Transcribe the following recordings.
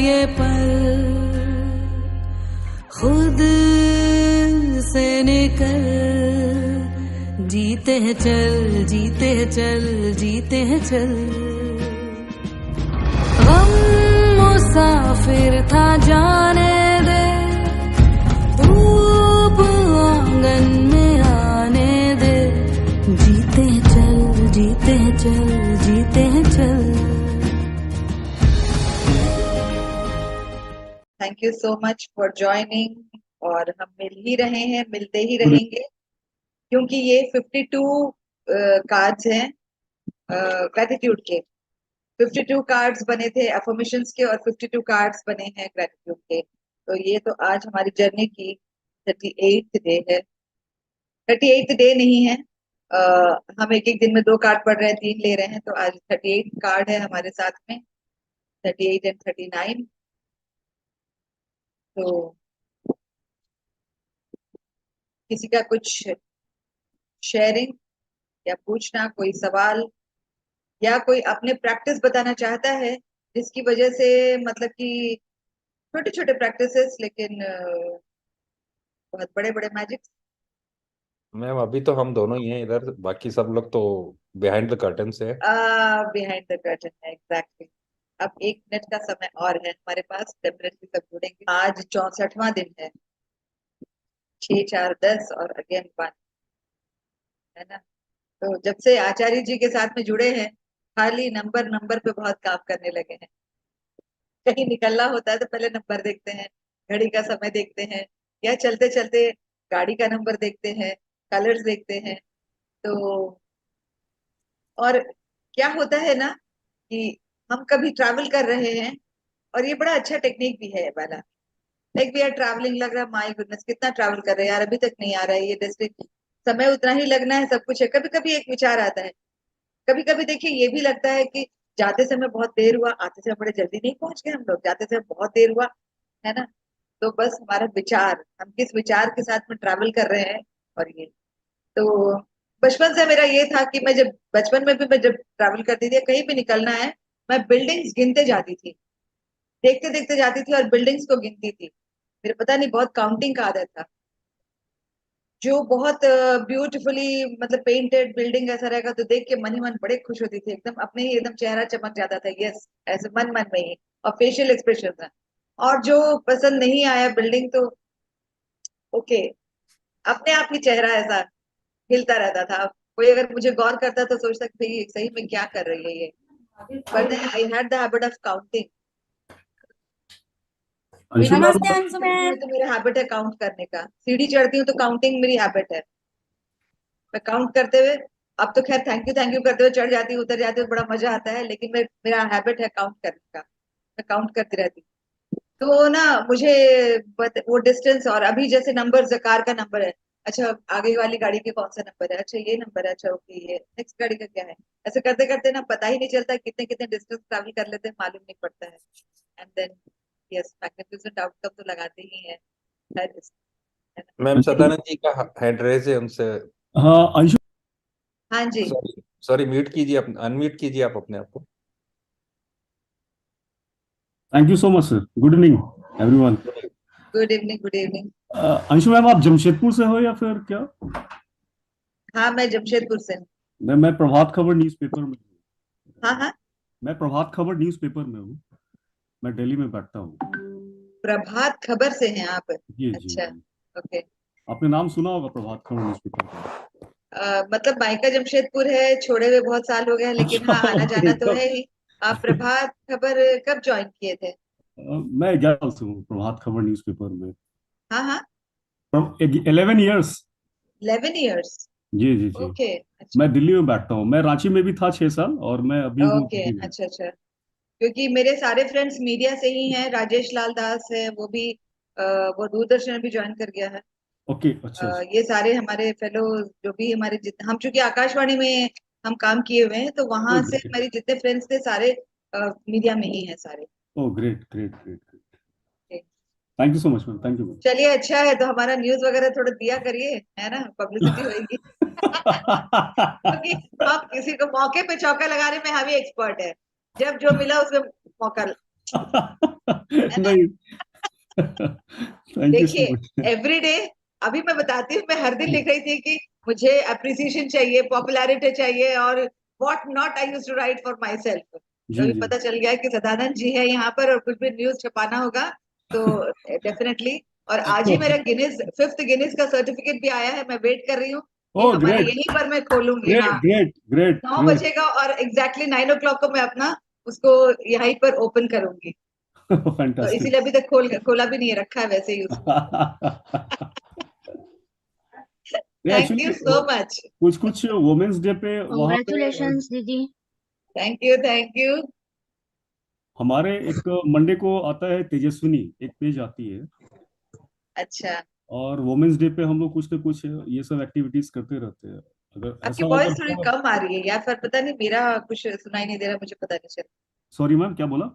ये पल खुद से निकल, जीते हैं चल, जीते हैं चल, जीते हैं चल। गम मुसाफिर था जाने दे, धूप आंगन में आने दे, जीते हैं चल, जीते हैं चल, जीते हैं चल। Thank you so much for joining. और हम मिल ही रहे हैं, मिलते ही रहेंगे, क्योंकि ये 52 कार्ड्स हैं ग्रेटिट्यूड के। 52 कार्ड्स बने थे अफर्मेशंस के और 52 कार्ड्स बने हैं ग्रेटिट्यूड के। तो ये तो आज हमारी जर्नी की 38th डे है। 38th डे नहीं है, हम एक एक दिन में 2 कार्ड पढ़ रहे हैं, 3 ले रहे हैं, तो आज 38 कार्ड है हमारे साथ में, 38 एंड 39। तो किसी का कुछ शेयरिंग या पूछना, कोई सवाल, या कोई अपने प्रैक्टिस बताना चाहता है जिसकी वजह से, मतलब कि छोटे छोटे प्रैक्टिसेस लेकिन बहुत बड़े बड़े मैजिक। मैम अभी तो हम दोनों ही हैं इधर, बाकी सब लोग तो बिहाइंड द कर्टन से है। बिहाइंड द कर्टन है, एग्जैक्टली। अब 1 मिनट का समय और है हमारे पास, डेफिनेटली सब जुड़ेंगे। आज 64वां दिन है, 6 4 10 और अगेन 1, है ना। तो जब से आचार्य जी के साथ में जुड़े हैं, खाली नंबर नंबर पे बहुत काम करने लगे हैं। कहीं निकलना होता है तो पहले नंबर देखते हैं, घड़ी का समय देखते हैं, या चलते चलते गाड़ी का नंबर देखते हैं, कलर्स देखते हैं। तो और क्या होता है ना कि हम कभी ट्रैवल कर रहे हैं, और ये बड़ा अच्छा टेक्निक भी है ये वाला। लाइक वी आर ट्रैवलिंग, लग रहा है माय गुडनेस कितना ट्रैवल कर रहे हैं यार, अभी तक नहीं आ रहा है ये डेस्टिनेशन, समय उतना ही लगना है, सब कुछ है। कभी कभी एक विचार आता है, कभी कभी देखिए ये भी लगता है कि जाते समय बहुत देर हुआ, आते समय बड़े जल्दी नहीं पहुंच गए हम लोग, जाते समय बहुत देर हुआ, है ना। तो बस हमारा विचार, हम किस विचार के साथ में ट्रैवल कर रहे हैं। और ये तो बचपन से मेरा ये था कि मैं जब बचपन में भी मैं जब ट्रैवल करती थी, कहीं भी निकलना है, मैं बिल्डिंग्स गिनते जाती थी, देखते देखते जाती थी और बिल्डिंग्स को गिनती थी। मेरे पता नहीं बहुत काउंटिंग का आदत था। जो बहुत ब्यूटीफुली मतलब पेंटेड बिल्डिंग ऐसा रहेगा तो देख के मन ही मन बड़े खुश होती थी, एकदम अपने ही एकदम चेहरा चमक जाता था, यस, ऐसे मन मन में ही। और फेशियल एक्सप्रेशन था। और जो पसंद नहीं आया बिल्डिंग, तो ओके, अपने आप ही चेहरा ऐसा हिलता रहता था। कोई अगर मुझे गौर करता तो सोचता कि भाई ये सही में क्या कर रही है ये। But I had the habit of counting. नमस्ते तो मेरा हैबिट है काउंट करने का, सीढ़ी चढ़ती हूँ तो काउंटिंग मेरी हैबिट है, मैं काउंट करते हुए। अब तो खैर थैंक यू करते हुए चढ़ जाती हूँ, उतर जाती हूँ, बड़ा मजा आता है, लेकिन मेरा हैबिट है काउंट करने का, मैं काउंट करती रहती हूँ। तो ना मुझे वो डिस्टेंस, और अभी जैसे नंबर, कार का नंबर है, अच्छा आगे वाली गाड़ी के कौन सा नंबर है, अच्छा ये नंबर है, अच्छा ओके ये नेक्स्ट गाड़ी का क्या है। ऐसे करते करते ना पता ही नहीं चलता कितने कितने डिस्टेंस ट्रैवल कर लेते हैं, मालूम नहीं पड़ता है। And then yes, magnificent outcome तो लगाते ही हैं, है ना? मैम सदानंद जी का हैंड रेज है, उनसे। हाँ अंशु, हाँ जी, सॉरी सॉरी, म्यूट कीजिए, अनम्यूट कीजिए आप अपने आप को। Thank you so much sir, good evening everyone. Good evening, good evening. Anshu ma'am, आप जमशेदपुर से हो या फिर क्या? हाँ, मैं जमशेदपुर से हूँ। मैं प्रभात खबर न्यूज़पेपर में हूँ। हाँ हाँ, मैं प्रभात खबर न्यूज़पेपर में हूँ, मैं दिल्ली में बैठता हूँ। प्रभात खबर से हैं आप? जी जी अच्छा, जी। ओके। आपने नाम सुना होगा प्रभात खबर न्यूज़पेपर का। मतलब मायका जमशेदपुर है, छोड़े हुए बहुत साल हो गए हैं, लेकिन अच्छा, हाँ आना ओके, जाना तो तब है ही। आप प्रभात खबर कब ज्वाइन किए थे? मैं 11 से हूँ प्रभात खबर न्यूज़पेपर में। हाँ हाँ, 11 ईयर्स। 11 years। जी जी जी। ओके, अच्छा मैं दिल्ली में बैठता हूँ, मैं रांची में भी था 6 साल, और मैं अभी हूँ ओके, दिल्ली में। अच्छा अच्छा। क्योंकि मेरे सारे फ्रेंड्स मीडिया से ही हैं, राजेश लाल दास है, वो भी वो दूरदर्शन में भी ज्वाइन कर गया है। ओके, अच्छा अच्छा। ये सारे हमारे फेलो, जो भी हमारे हम चूंकि आकाशवाणी में हम काम किए हुए हैं, तो ओ वहां से ग्रेट, हमारे जितने फ्रेंड्स थे सारे मीडिया में ही हैं सारे। Oh great great great great. Thank you so much ma'am, thank you ma'am. चलिए, अच्छा है, तो हमारा न्यूज वगैरह थोड़ा दिया करिए, है ना, पब्लिसिटी होगी। क्योंकि हम किसी को मौके पे चौका लगाने में हम ही एक्सपर्ट है, जब जो मिला उसमें मौका नहीं, थैंक यू सो देखिए मच। एवरी डे, अभी मैं बताती हूँ, मैं हर दिन लिख रही थी कि मुझे अप्रिसिएशन चाहिए, पॉपुलैरिटी चाहिए, और what not I used to write for myself. तो जी अभी जी। पता चल गया कि सदानंद जी है यहाँ पर, और कुछ भी न्यूज छपाना होगा तो डेफिनेटली। और आज ही मेरा गिनीज, 5th गिनीज का सर्टिफिकेट भी आया है, मैं वेट कर रही हूँ कि ओह हमारे ग्रेट, यहीं पर मैं खोलूंगी। ग्रेट हाँ, ग्रेट ग्रेट 9 ग्रेट। बजेगा और एग्जैक्टली 9 o'clock को मैं अपना उसको यहीं पर ओपन करूंगी। तो फैंटास्टिक। इसीलिए अभी तक खोला भी नहीं है, रखा है वैसे ही उसको। Thank you actually so much. कुछ कुछ वुमेन्स डे पे वहां पे Congratulations, दीदी। Thank you, thank you. हमारे एक मंडे को आता है तेजस्विनी, एक पेज आती है, अच्छा, और वुमेन्स डे पे हम लोग कुछ ना कुछ ये सब एक्टिविटीज करते रहते हैं। अगर आपकी ऐसा वॉइस अगर थोड़ी होगा। कम आ रही है, या फिर पता नहीं, मेरा कुछ सुनाई नहीं दे रहा, मुझे पता नहीं चल। सॉरी मैम, क्या बोला?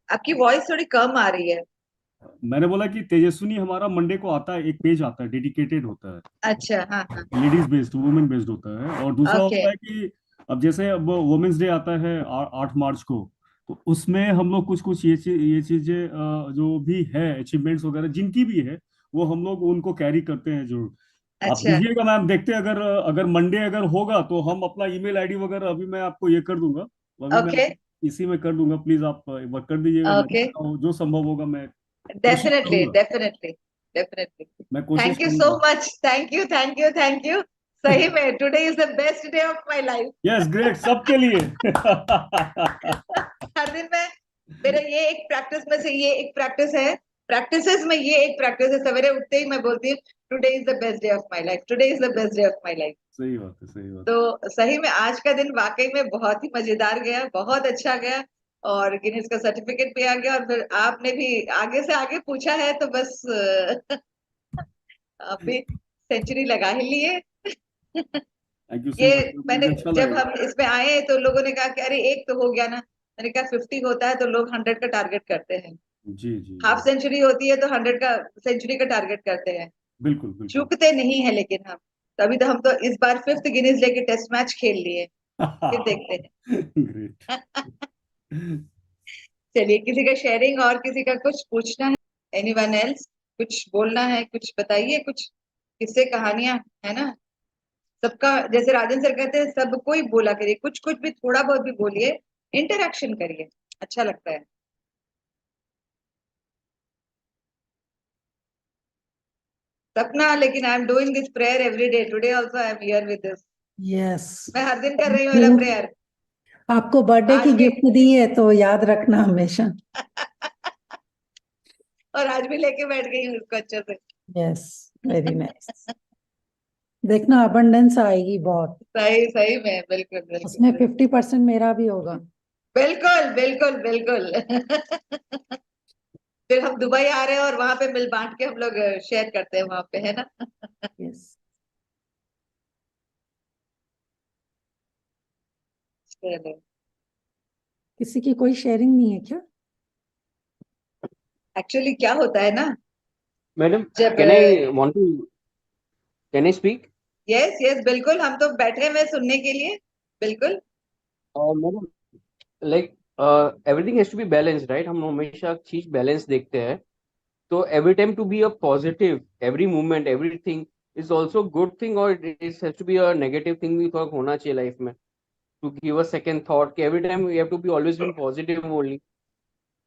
आपकी वॉइस थोड़ी कम आ रही है। मैंने बोला कि तेजस्विनी हमारा मंडे को आता है, एक पेज आता है, डेडिकेटेड होता है, अच्छा, हाँ हाँ। लेडीज बेस्ड, वुमेन बेस्ड होता है। और दूसरा ओके, होता है कि अब जैसे अब वुमेन्स डे आता है 8 मार्च को, तो उसमें हम लोग कुछ कुछ ये चीजें जो भी है, अचीवमेंट्स वगैरह जिनकी भी है, वो हम लोग उनको कैरी करते हैं जरूर। आप अच्छा, दीजिएगा मैम, देखते हैं, अगर अगर मंडे अगर होगा तो हम अपना ईमेल आईडी वगैरह अभी मैं आपको ये कर दूंगा, अभी मैं ओके, इसी में कर दूंगा, प्लीज आप एक बार कर दीजिएगा। ओके। मैं जो संभव होगा मैं कोशिश डेफिनेटली, करूंगा, डेफिनेटली, डेफिनेटली। मैं कोशिश थैंक यू सो करूंगा। Much, thank you, thank you, thank you. सही में today is the best day of my life. Yes great, सबके लिए। हर दिन मैं, मेरा ये एक प्रैक्टिस में से ये एक प्रैक्टिस है, प्रैक्टिसेस में ये एक प्रैक्टिस है, सवेरे उठते ही मैं बोलती हूँ today is the best day of my life, today is the best day of my life. सही बात है, सही बात तो सही में आज का दिन वाकई में बहुत ही मजेदार गया, बहुत अच्छा गया। और गिनीज का सर्टिफिकेट भी आ गया, और फिर आपने भी आगे से आगे पूछा है, तो बस आप भी सेंचुरी लगा ही लिए। थैंक यू सो ये मच, मैंने, मुझे अच्छा जब लगेगा। हम इसमें आए तो लोगों ने कहा कि अरे एक तो हो गया ना। मैंने कहा 50 होता है तो लोग 100 का टारगेट करते हैं, जी जी हाफ जी, सेंचुरी होती है तो 100 का, सेंचुरी का टारगेट करते हैं। बिल्कुल बिल्कुल। चूकते नहीं है लेकिन हम, तभी तो हम तो इस बार 5th गिनीज लेके टेस्ट मैच खेल लिए। फिर देखते ग्रेट। हैं। चलिए, किसी का शेयरिंग और किसी का कुछ पूछना है? एनीवन एल्स, कुछ बोलना है, कुछ बताइए, कुछ किस्से कहानियां, है ना? सबका, जैसे राजन सर कहते हैं, सबको ही बोला करिए, कुछ कुछ भी, थोड़ा बहुत भी बोलिए, इंटरेक्शन करिए, अच्छा लगता है। सपना, लेकिन आई am doing this prayer every day, today also I am here with this. Yes, मैं हर दिन कर रही हूँ थैंक मेरा यू। प्रेयर। आपको बर्थडे की आज भी। गिफ्ट दी है तो याद रखना हमेशा। और आज भी लेके बैठ गई हूँ उसको अच्छे से। Yes, very nice. देखना अबंडेंस आएगी बहुत। सही, सही में, बिल्कुल बिल्कुल उसमें 50% मेरा भी होगा। बिल्कुल बिल्कुल बिल्कुल। फिर हम दुबई आ रहे हैं और वहां पे मिल बांट के हम लोग शेयर करते हैं वहां पे, है ना? यस। चलो, किसी की कोई शेयरिंग नहीं है क्या? एक्चुअली क्या होता है ना, Madam, जब, can I speak? Yes yes बिल्कुल, हम तो बैठे हुए हैं सुनने के लिए, बिल्कुल। Madam, like everything has to be balanced, right? हम हमेशा चीज बैलेंस देखते हैं, तो every time to be a positive, every movement, everything is also good thing, or it has to be a negative thing भी थोड़ा होना चाहिए लाइफ में, to give a second thought कि every time we have to be always be positive only.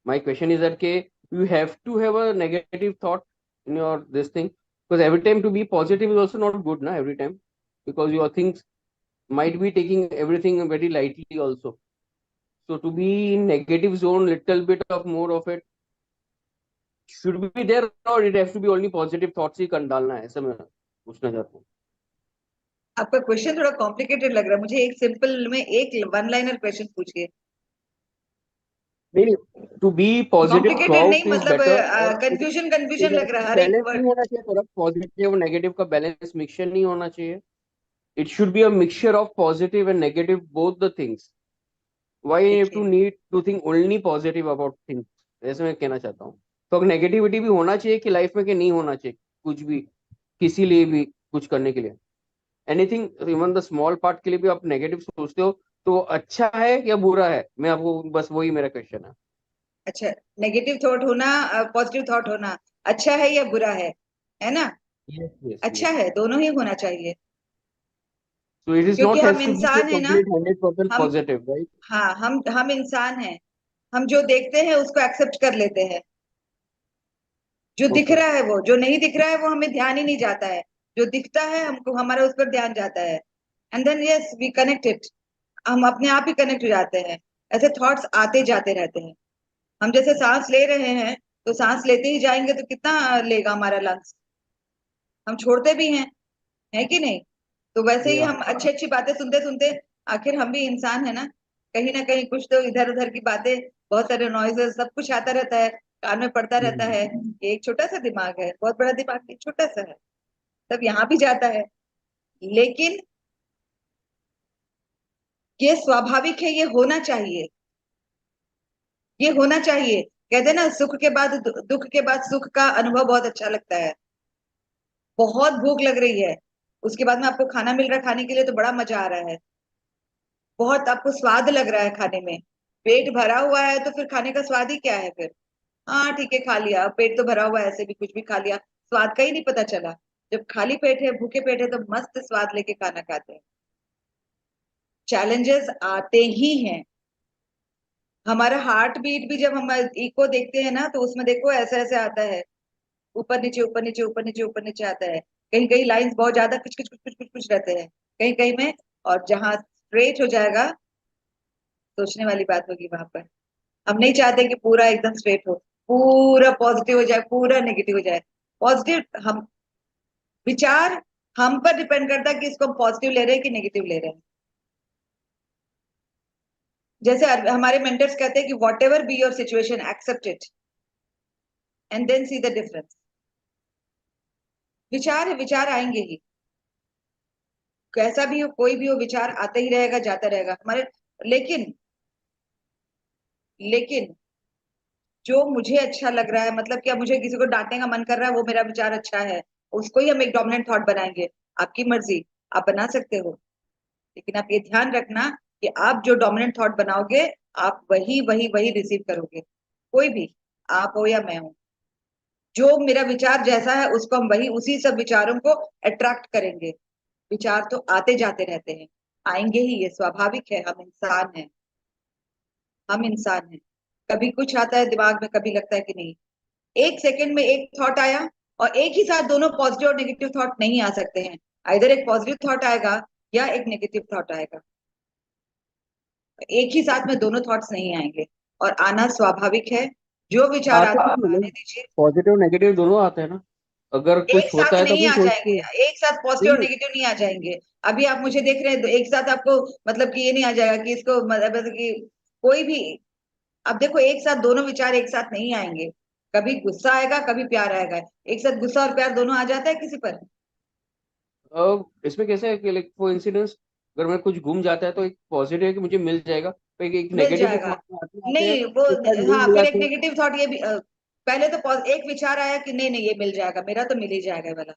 My question is that कि you have to have a negative thought in your this thing, because every time to be positive is also not good na every time, because your things might be taking everything very lightly also. So to be in negative zone, little bit of more of it should be there, or it has to be only positive thoughts ही कर डालना है, ऐसा मैं पूछना चाहता हूँ। आपका question थोड़ा कॉम्प्लिकेटेड लग रहा है मुझे, एक सिंपल में एक वन लाइनर क्वेश्चन पूछिए। नहीं, to be positive कॉम्प्लिकेटेड नहीं, throughout is मतलब better, और कंफ्यूजन कंफ्यूजन लग रहा है हर एक बैलेंस नहीं वर्ड। होना चाहिए, थोड़ा पॉजिटिव और नेगेटिव का बैलेंस मिक्सचर नहीं होना चाहिए। It should be a mixture of positive and negative, both the things. Why you have to देखिए, need to think only positive about things? ऐसे मैं कहना चाहता हूँ। तो नेगेटिविटी भी होना चाहिए कि लाइफ में, कि नहीं होना चाहिए कुछ भी, किसी लिए भी कुछ करने के लिए, anything, even the small part के लिए भी आप नेगेटिव सोचते हो तो अच्छा है या बुरा है? मैं आपको बस वही मेरा क्वेश्चन है। अच्छा, नेगेटिव थॉट होना, पॉजिटिव थॉट होना अच्छा है या बुरा है ना? Yes, yes, अच्छा yes. है, दोनों ही होना चाहिए, So it is क्योंकि not हम has to be a इंसान है ना। complete 100% हम positive, right? हाँ, हम इंसान हैं। हम जो देखते हैं उसको एक्सेप्ट कर लेते हैं। जो दिख Okay. रहा है, वो जो नहीं दिख रहा है वो हमें ध्यान ही नहीं जाता है। जो दिखता है हमको, हमारा उस पर ध्यान जाता है। And then yes we connect it. हम अपने आप ही कनेक्ट हो जाते हैं। ऐसे थॉट्स आते जाते रहते हैं। हम जैसे सांस ले रहे हैं, तो सांस लेते ही जाएंगे तो कितना लेगा हमारा लंग्स? हम छोड़ते भी हैं, है कि नहीं? तो वैसे ही Yeah. हम अच्छी अच्छी बातें सुनते सुनते, आखिर हम भी इंसान है ना कहीं कुछ तो इधर उधर की बातें, बहुत सारे नॉइजेस, सब कुछ आता रहता है, कान में पड़ता रहता है। ये एक छोटा सा दिमाग है, बहुत बड़ा दिमाग नहीं, छोटा सा है, सब यहाँ भी जाता है। लेकिन ये स्वाभाविक है, ये होना चाहिए, ये होना चाहिए। कहते हैं ना, सुख के बाद दुख के बाद सुख का अनुभव बहुत अच्छा लगता है। बहुत भूख लग रही है, उसके बाद में आपको खाना मिल रहा है खाने के लिए, तो बड़ा मजा आ रहा है। बहुत आपको स्वाद लग रहा है खाने में, पेट भरा हुआ है तो फिर खाने का स्वाद ही क्या है फिर? हाँ ठीक है, खा लिया, पेट तो भरा हुआ है, ऐसे भी कुछ भी खा लिया, स्वाद का ही नहीं पता चला। जब खाली पेट है, भूखे पेट है, तो मस्त स्वाद लेके खाना खाते हैं। चैलेंजेस आते ही हैं। हमारा हार्ट बीट भी जब हम इको देखते हैं ना, तो उसमें देखो ऐसे ऐसे आता है, ऊपर नीचे ऊपर नीचे ऊपर नीचे ऊपर नीचे आता है। कहीं कहीं लाइंस बहुत ज्यादा कुछ कुछ कुछ कुछ कुछ कुछ रहते हैं, कहीं कहीं में। और जहां स्ट्रेट हो जाएगा, सोचने वाली बात होगी वहां पर। हम नहीं चाहते कि पूरा एकदम स्ट्रेट हो, पूरा पॉजिटिव हो जाए, पूरा नेगेटिव हो जाए। पॉजिटिव हम विचार, हम पर डिपेंड करता है कि इसको हम पॉजिटिव ले रहे हैं कि नेगेटिव ले रहे हैं। जैसे हमारे मेंटर्स कहते हैं कि whatever be your situation, accept it and then see the difference. विचार है, विचार आएंगे ही, कैसा भी हो, कोई भी हो, विचार आते ही रहेगा, जाता रहेगा हमारे। लेकिन लेकिन जो मुझे अच्छा लग रहा है, मतलब क्या, मुझे किसी को डांटने का मन कर रहा है, वो मेरा विचार अच्छा है, उसको ही हम एक डोमिनेंट थॉट बनाएंगे। आपकी मर्जी, आप बना सकते हो। लेकिन आप ये ध्यान रखना कि आप जो डोमिनेंट थॉट बनाओगे, आप वही वही वही रिसीव करोगे। कोई भी, आप हो या मैं हूं, जो मेरा विचार जैसा है उसको हम वही, उसी सब विचारों को अट्रैक्ट करेंगे। विचार तो आते जाते रहते हैं, आएंगे ही, ये स्वाभाविक है, हम इंसान हैं। हम इंसान हैं। कभी कुछ आता है दिमाग में, कभी लगता है कि नहीं। एक सेकंड में एक थॉट आया, और एक ही साथ दोनों पॉजिटिव और नेगेटिव थॉट नहीं आ सकते हैं। इधर एक पॉजिटिव थॉट आएगा या एक नेगेटिव थॉट आएगा, एक ही साथ में दोनों थॉट्स नहीं आएंगे। और आना स्वाभाविक है, जो विचार आते आता हैं है मतलब आने दीजिए। पॉजिटिव नेगेटिव दोनों आते हैं ना। अगर एक कुछ होता साथ है तो नहीं अपन आ जाएंगे, सोचते हैं। एक साथ पॉजिटिव नहीं और नहीं। नेगेटिव नहीं आ जाएंगे। अभी आप मुझे देख रहे हैं, तो एक साथ आपको, मतलब कि ये नहीं आ जाएगा कि इसको, मतलब कि कोई भी, अब देखो एक साथ दोनों विचार एक साथ नहीं आएंगे। कभी गुस्सा आएगा, कभी प्यार आएगा, एक साथ गुस्सा और प्यार दोनों आ जाता है किसी पर? इसमें कैसे है कि लाइक कोइंसिडेंस, अगर मैं कुछ घूम जाता है तो एक पॉजिटिव है कि मुझे मिल जाएगा, तो एक मिल नेगेटिव जाएगा। थॉट आते आते हैं, नहीं वो, एक साथ नहीं हाँ, मिल फिर एक जाते हैं। नेगेटिव थॉट ये भी, पहले तो एक विचार आया कि नहीं नहीं ये मिल जाएगा, मेरा तो मिल ही जाएगा वाला।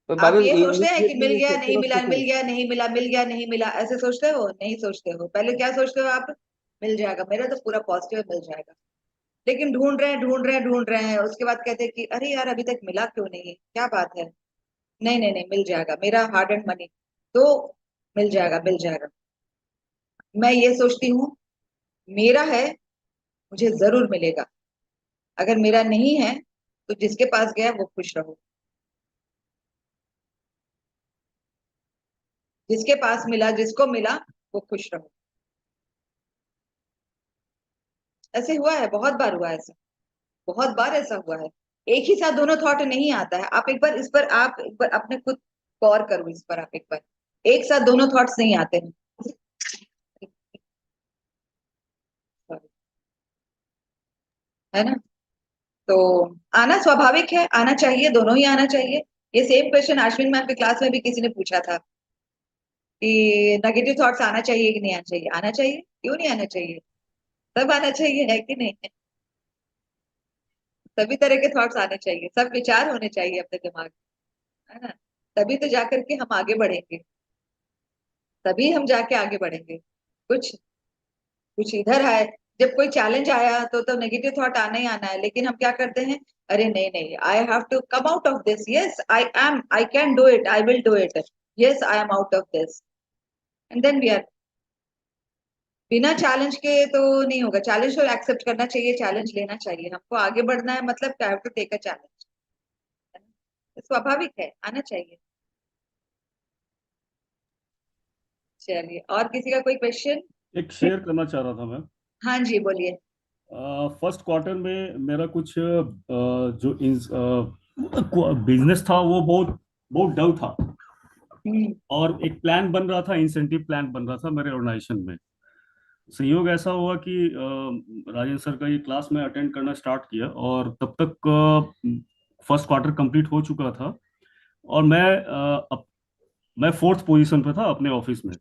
तो बाद आप में ये सोचते हैं कि मिल immediately गया नहीं पूरा मिला, खुश मिल है। गया नहीं मिला, मिल गया नहीं मिला, ऐसे सोचते हो? नहीं सोचते हो। पहले क्या सोचते हो आप? मिल जाएगा, मेरा तो पूरा पॉजिटिव मिल जाएगा। लेकिन ढूंढ रहे हैं ढूंढ रहे हैं ढूंढ रहे हैं, उसके बाद कहते हैं कि अरे यार अभी तक मिला क्यों नहीं, क्या बात है? नहीं नहीं नहीं, मिल जाएगा, मेरा हार्ड एंड मनी, तो मिल जाएगा मिल जाएगा। मैं ये सोचती हूँ, मेरा है, मुझे जरूर मिलेगा। अगर मेरा नहीं है, तो जिसके पास गया वो खुश रहो। जिसके पास मिला, जिसको मिला, वो खुश रहो। ऐसे हुआ है, बहुत बार हुआ है ऐसा, बहुत बार ऐसा हुआ है। एक ही साथ दोनों थॉट नहीं आता है। आप एक बार इस पर, आप एक बार अपने खुद गौर करो इस पर, आप एक बार, एक साथ दोनों थॉट्स नहीं आते हैं। है ना? तो आना स्वाभाविक है, आना चाहिए, दोनों ही आना चाहिए। ये सेम क्वेश्चन अश्विन मैम की क्लास में भी किसी ने पूछा था कि नेगेटिव थॉट्स आना चाहिए कि नहीं आना चाहिए? आना चाहिए, क्यों नहीं आना चाहिए? सब आना चाहिए, है कि नहीं? सभी तरह के थॉट्स आने चाहिए, सब विचार होने चाहिए अपने दिमाग में, है ना? तभी तो जाकर के हम आगे बढ़ेंगे, तभी हम जाके आगे बढ़ेंगे। कुछ कुछ इधर है, जब कोई चैलेंज आया तो नेगेटिव थॉट आना ही आना है, लेकिन हम क्या करते हैं, अरे नहीं नहीं, I have to come out of this, yes I can do it, I will do it, yes I am out of this, and then we are, बिना चैलेंज के तो नहीं होगा। चैलेंज तो एक्सेप्ट करना चाहिए, चैलेंज लेना चाहिए, हमको आगे बढ़ना है, मतलब I have to take a challenge, स्वाभाविक है, आना चाहिए। चलिए, और किसी का कोई क्वेश्चन? एक शेयर करना चाह रहा था मैं। हाँ जी, बोलिए। फर्स्ट क्वार्टर में मेरा कुछ जो बिजनेस था वो बहुत बहुत डल था, हम्म, और एक प्लान बन रहा था, इंसेंटिव प्लान बन रहा था मेरे ऑर्गेनाइजेशन में। संयोग ऐसा हुआ कि राजेंद्र सर का ये क्लास में अटेंड करना स्टार्ट किया, और तब तक फर्स्ट क्वार्टर कंप्लीट हो चुका था, और मैं फोर्थ पोजीशन पे था अपने ऑफिस में।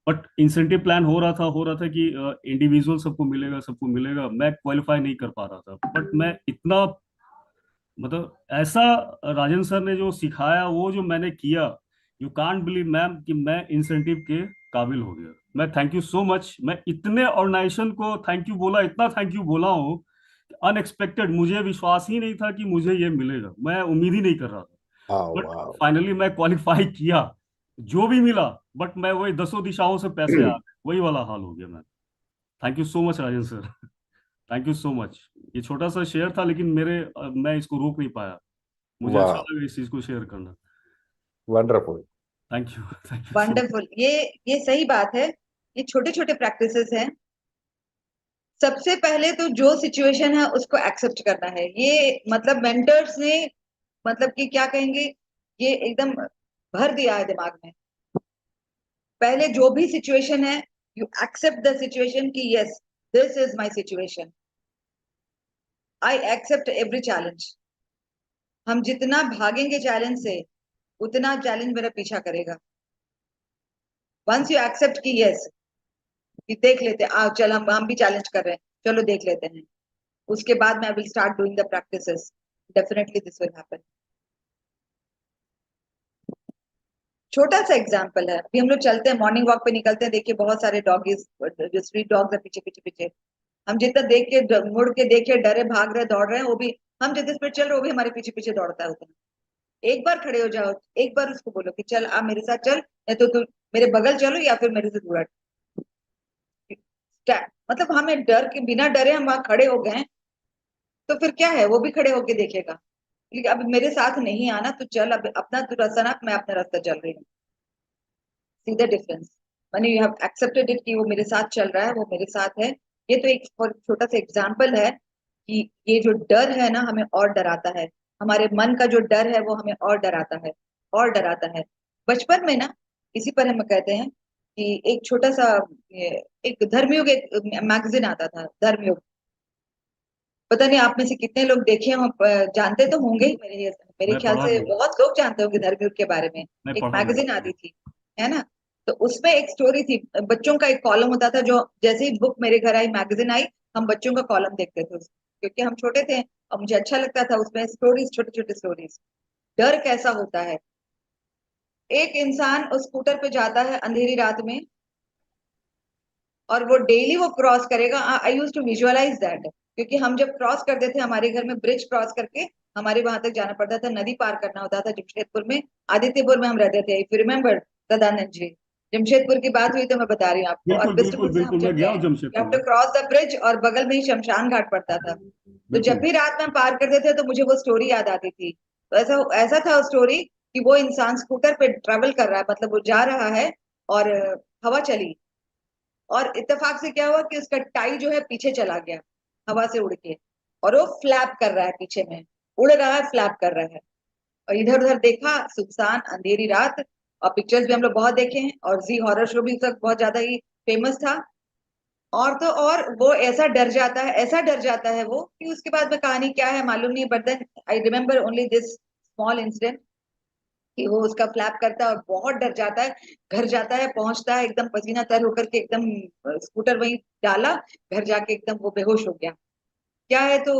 बट इंसेंटिव प्लान हो रहा था कि इंडिविजुअल सबको मिलेगा, मैं क्वालिफाई नहीं कर पा रहा था। बट मैं इतना, मतलब ऐसा राजन सर ने जो सिखाया, वो जो मैंने किया, यू कांट बिलीव मैम कि मैं इंसेंटिव के काबिल हो गया। मैं थैंक यू सो मच, मैं इतने ऑर्गेनाइजेशन को थैंक यू बोला, इतना थैंक यू बोला हूँ, अनएक्सपेक्टेड, मुझे विश्वास ही नहीं था कि मुझे ये मिलेगा, मैं उम्मीद ही नहीं कर रहा था। वाह बट वाह। फाइनली मैं क्वालिफाई किया, जो भी मिला, बट मैं वही दसों दिशाओं से पैसे आ गए, वही वाला हाल हो गया। मैं thank you so much Rajan sir, thank you so much. ये छोटा सा शेयर था, लेकिन मैं इसको रोक नहीं पाया, मुझे अच्छा वाह, लगा इस चीज को शेयर करना। Wonderful. Thank you, thank you so much. Wonderful, ये सही बात है, ये छोटे छोटे प्रैक्टिसेस हैं। सबसे पहले तो जो सिचुएशन है उसको एक्सेप्ट करना है, ये मतलब मेंटर्स ने, मतलब कि क्या कहेंगे, ये एकदम भर दिया है दिमाग में। पहले जो भी सिचुएशन है, यू एक्सेप्ट द सिचुएशन कि yes this is my situation, I accept every challenge. हम जितना भागेंगे चैलेंज से, उतना चैलेंज मेरा पीछा करेगा। वंस यू एक्सेप्ट कि यस, कि देख लेते हैं, आओ चल हम भी चैलेंज कर रहे हैं, चलो देख लेते हैं, उसके बाद मैं will start doing the practices, definitely this will happen. छोटा सा एग्जांपल है, अभी हम लोग चलते हैं, मॉर्निंग वॉक पे निकलते हैं, देखिए बहुत सारे डॉगीज, जो स्ट्रीट डॉग्स है, पीछे पीछे पीछे, हम जितना देख के मुड़ के देखे, डरे भाग रहे दौड़ रहे हैं, वो भी, हम जितने स्पीड चल रहे, वो भी हमारे पीछे पीछे दौड़ता है उतना। एक बार खड़े हो जाओ, एक बार उसको बोलो कि चल आप मेरे साथ चल, या तो तू मेरे बगल चलो, या फिर मेरे से दूर हट। मतलब हमें डर के, बिना डरे हम वहां खड़े हो गए, तो फिर क्या है, वो भी खड़े होके देखेगा। लेकिन अब मेरे साथ नहीं आना, तो चल अब अपना तू रास्ता ना, मैं अपना रास्ता चल रही हूँ। सी द डिफरेंस, मैंने यू हैव एक्सेप्टेड इट कि वो मेरे साथ चल रहा है, वो मेरे साथ है। ये तो एक छोटा सा एग्जाम्पल है कि ये जो डर है ना, हमें और डराता है, हमारे मन का जो डर है वो हमें और डराता है, और डराता है। बचपन में ना, इसी पर हम कहते हैं कि एक छोटा सा एक धर्मयुग, एक मैगजीन आता था, धर्मयुग। पता नहीं आप में से कितने लोग देखे हो, जानते तो होंगे ही, मेरे मैं ख्याल पढ़ा से भी, बहुत लोग जानते होंगे धर्मयुग के बारे में। मैं एक पढ़ा भी मैगजीन हूँ। आती थी, है ना? तो उसमें एक स्टोरी थी, बच्चों का एक कॉलम होता था, जो जैसे ही बुक मेरे घर आई, मैगजीन आई, हम बच्चों का कॉलम देखते थे क्योंकि हम छोटे थे और मुझे अच्छा लगता था, उसमें स्टोरीज, छोटे छोटे स्टोरीज। डर कैसा होता है, एक इंसान उस स्कूटर पे जाता है अंधेरी रात में, और वो डेली वो क्रॉस करेगा। आई यूज टू विजुअलाइज दैट, क्योंकि हम जब क्रॉस करते थे, हमारे घर में ब्रिज क्रॉस करके हमारे वहां तक जाना पड़ता था, नदी पार करना होता था जमशेदपुर में, आदित्यपुर में हम रहते थे, if you remember Sadanand ji. Jamshedpur की बात हुई तो मैं बता रही हूँ आपको, और बिल्कुल बिल्कुल बिष्टपुर से हम बिल्कुल, जब मैं गया गए, हूँ यू जमशेदपुर हैव टू में। क्रॉस द ब्रिज, और बगल में ही शमशान घाट पड़ता था। तो जब बिल्कुल। भी रात में पार करते थे, तो मुझे वो स्टोरी याद आती थी। तो ऐसा ऐसा था स्टोरी कि वो इंसान स्कूटर पे ट्रेवल कर रहा है, मतलब वो जा रहा है, और हवा चली, और इत्तेफाक से क्या हुआ कि उसका टाई जो है पीछे चला गया, हवा से उड़ के, और वो फ्लैप कर रहा है, पीछे में उड़ रहा है, फ्लैप कर रहा है। और इधर उधर देखा, सुनसान अंधेरी रात, और पिक्चर्स भी हम लोग बहुत देखे हैं, और जी हॉरर शो भी उस वक्त बहुत ज्यादा ही फेमस था। और तो और वो ऐसा डर जाता है, ऐसा डर जाता है वो, कि उसके बाद में कहानी क्या है मालूम नहीं, but then I remember only this small incident, कि वो उसका फ्लैप करता है और बहुत डर जाता है। घर जाता है, पहुंचता है एकदम पसीना तर होकर के, एकदम स्कूटर वहीं डाला, घर जाके एकदम वो बेहोश हो गया। क्या है तो,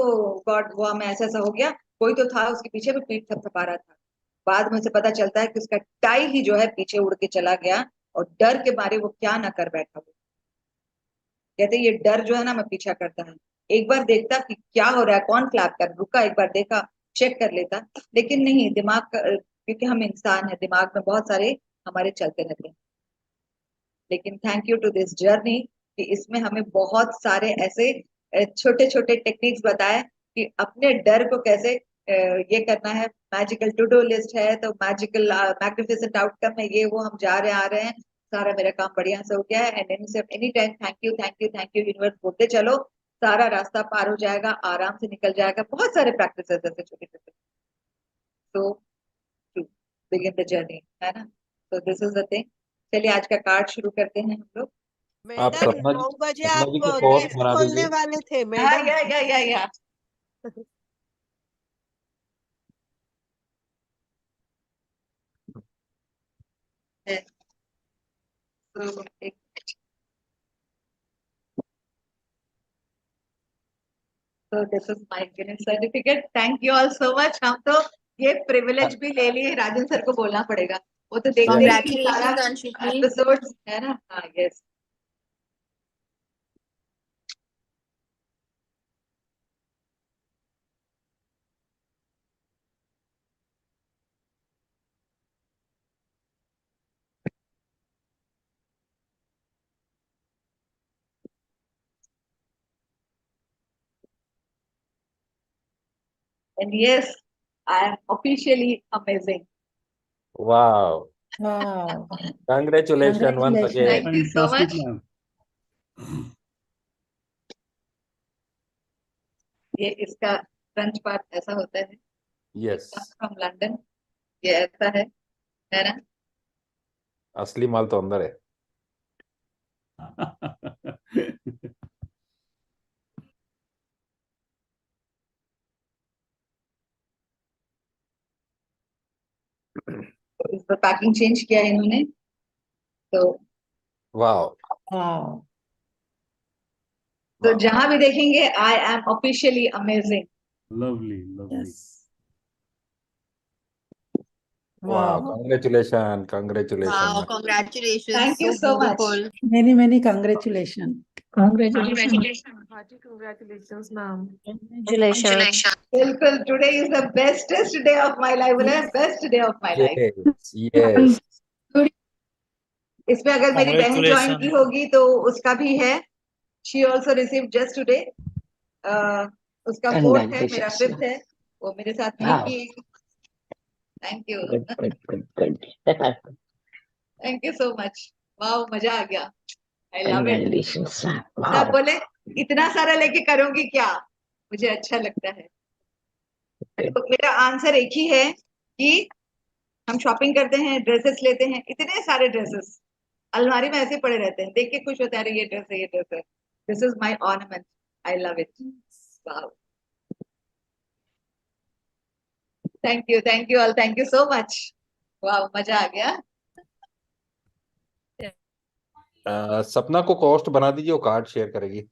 गॉड, वो हमें ऐसा ऐसा हो गया, कोई तो था उसके पीछे में, पीठ थपथपा रहा था। बाद में से पता चलता है कि उसका टाई ही जो है पीछे उड़ के चला गया, और डर के मारे वो क्या ना कर बैठा वो। कहते ये डर जो है ना मैं पीछा करता है, एक बार देखता कि क्या हो रहा है, कौन क्लैप कर, रुका एक बार देखा, चेक कर लेता, लेकिन नहीं, क्योंकि हम इंसान है, दिमाग में बहुत सारे हमारे चलते रहते हैं। लेकिन thank you to this journey कि इसमें हमें बहुत सारे ऐसे छोटे छोटे टेक्निक्स बताए कि अपने डर को कैसे ये करना है। मैजिकल टू डू लिस्ट है तो मैजिकल मैग्निफिसेंट आउटकम है, ये वो हम जा रहे आ रहे हैं, सारा मेरा काम बढ़िया से हो गया है। And any time thank you thank you thank you universe बोलते चलो, सारा रास्ता पार हो जाएगा, आराम से निकल जाएगा। बहुत सारे प्रैक्टिस ऐसे छोटे छोटे, तो टू बिगिन द जर्नी, है ना। तो दिस इज द थिंग। चलिए आज का कार्ड शुरू करते हैं हम लोग। आप मैडम सपना 9 बजे सपना आप जी को कोर्स टेस्ट बना खोलने दीजिए। वाले थे हाँ, मैडम। या तो एक तो this is my Guinness certificate, thank you all so much. हम तो ये प्रिविलेज भी ले लिए, राजन सर को बोलना पड़ेगा, वो तो देखते ही कि सारा Congratulations, Anshul ji. एपिसोड्स है ना। हाँ yes, and yes I am officially amazing. वाह, Wow. Congratulation once Congratulations. Again. Thank you so fantastic much. Ma'am. ये इसका फ्रंट पार्ट ऐसा होता है, यस, फ्रॉम लंदन, ये ऐसा है ना। असली माल तो अंदर है। तो इस पर पैकिंग चेंज किया है इन्होंने, तो वाह, Wow. तो जहां भी देखेंगे I am officially amazing. Lovely lovely. Yes. वाह, Wow. Congratulation Wow, congratulation. congratulations. Thank you So so much. beautiful. Many, many congratulations. Haji, congratulations, ma'am. Congratulations. बिल्कुल, today is the bestest day of my life, बोला best day of my life. Yes yes, इसमें अगर मेरी बहन join की होगी तो उसका भी है, she also receive just today, उसका 4th है, मेरा 5th है, वो मेरे साथ नहीं Wow. की। Thank you Good. Thank you so much. वाह मजा आ गया, I love it. Congratulations, ma'am. सब Wow. बोले इतना सारा लेके करूंगी क्या, मुझे अच्छा लगता है। तो मेरा आंसर एक ही है कि हम शॉपिंग करते हैं, ड्रेसेस लेते हैं, इतने सारे ड्रेसेस अलमारी में ऐसे पड़े रहते हैं, देख के खुश होते हैं, अरे ये ड्रेस है ये ड्रेस है। This is my ornament, I love it. Wow, thank you all, thank you so much. वाह मजा आ गया। सपना को कॉस्ट बना दीजिए, वो कार्ड शेयर करेगी।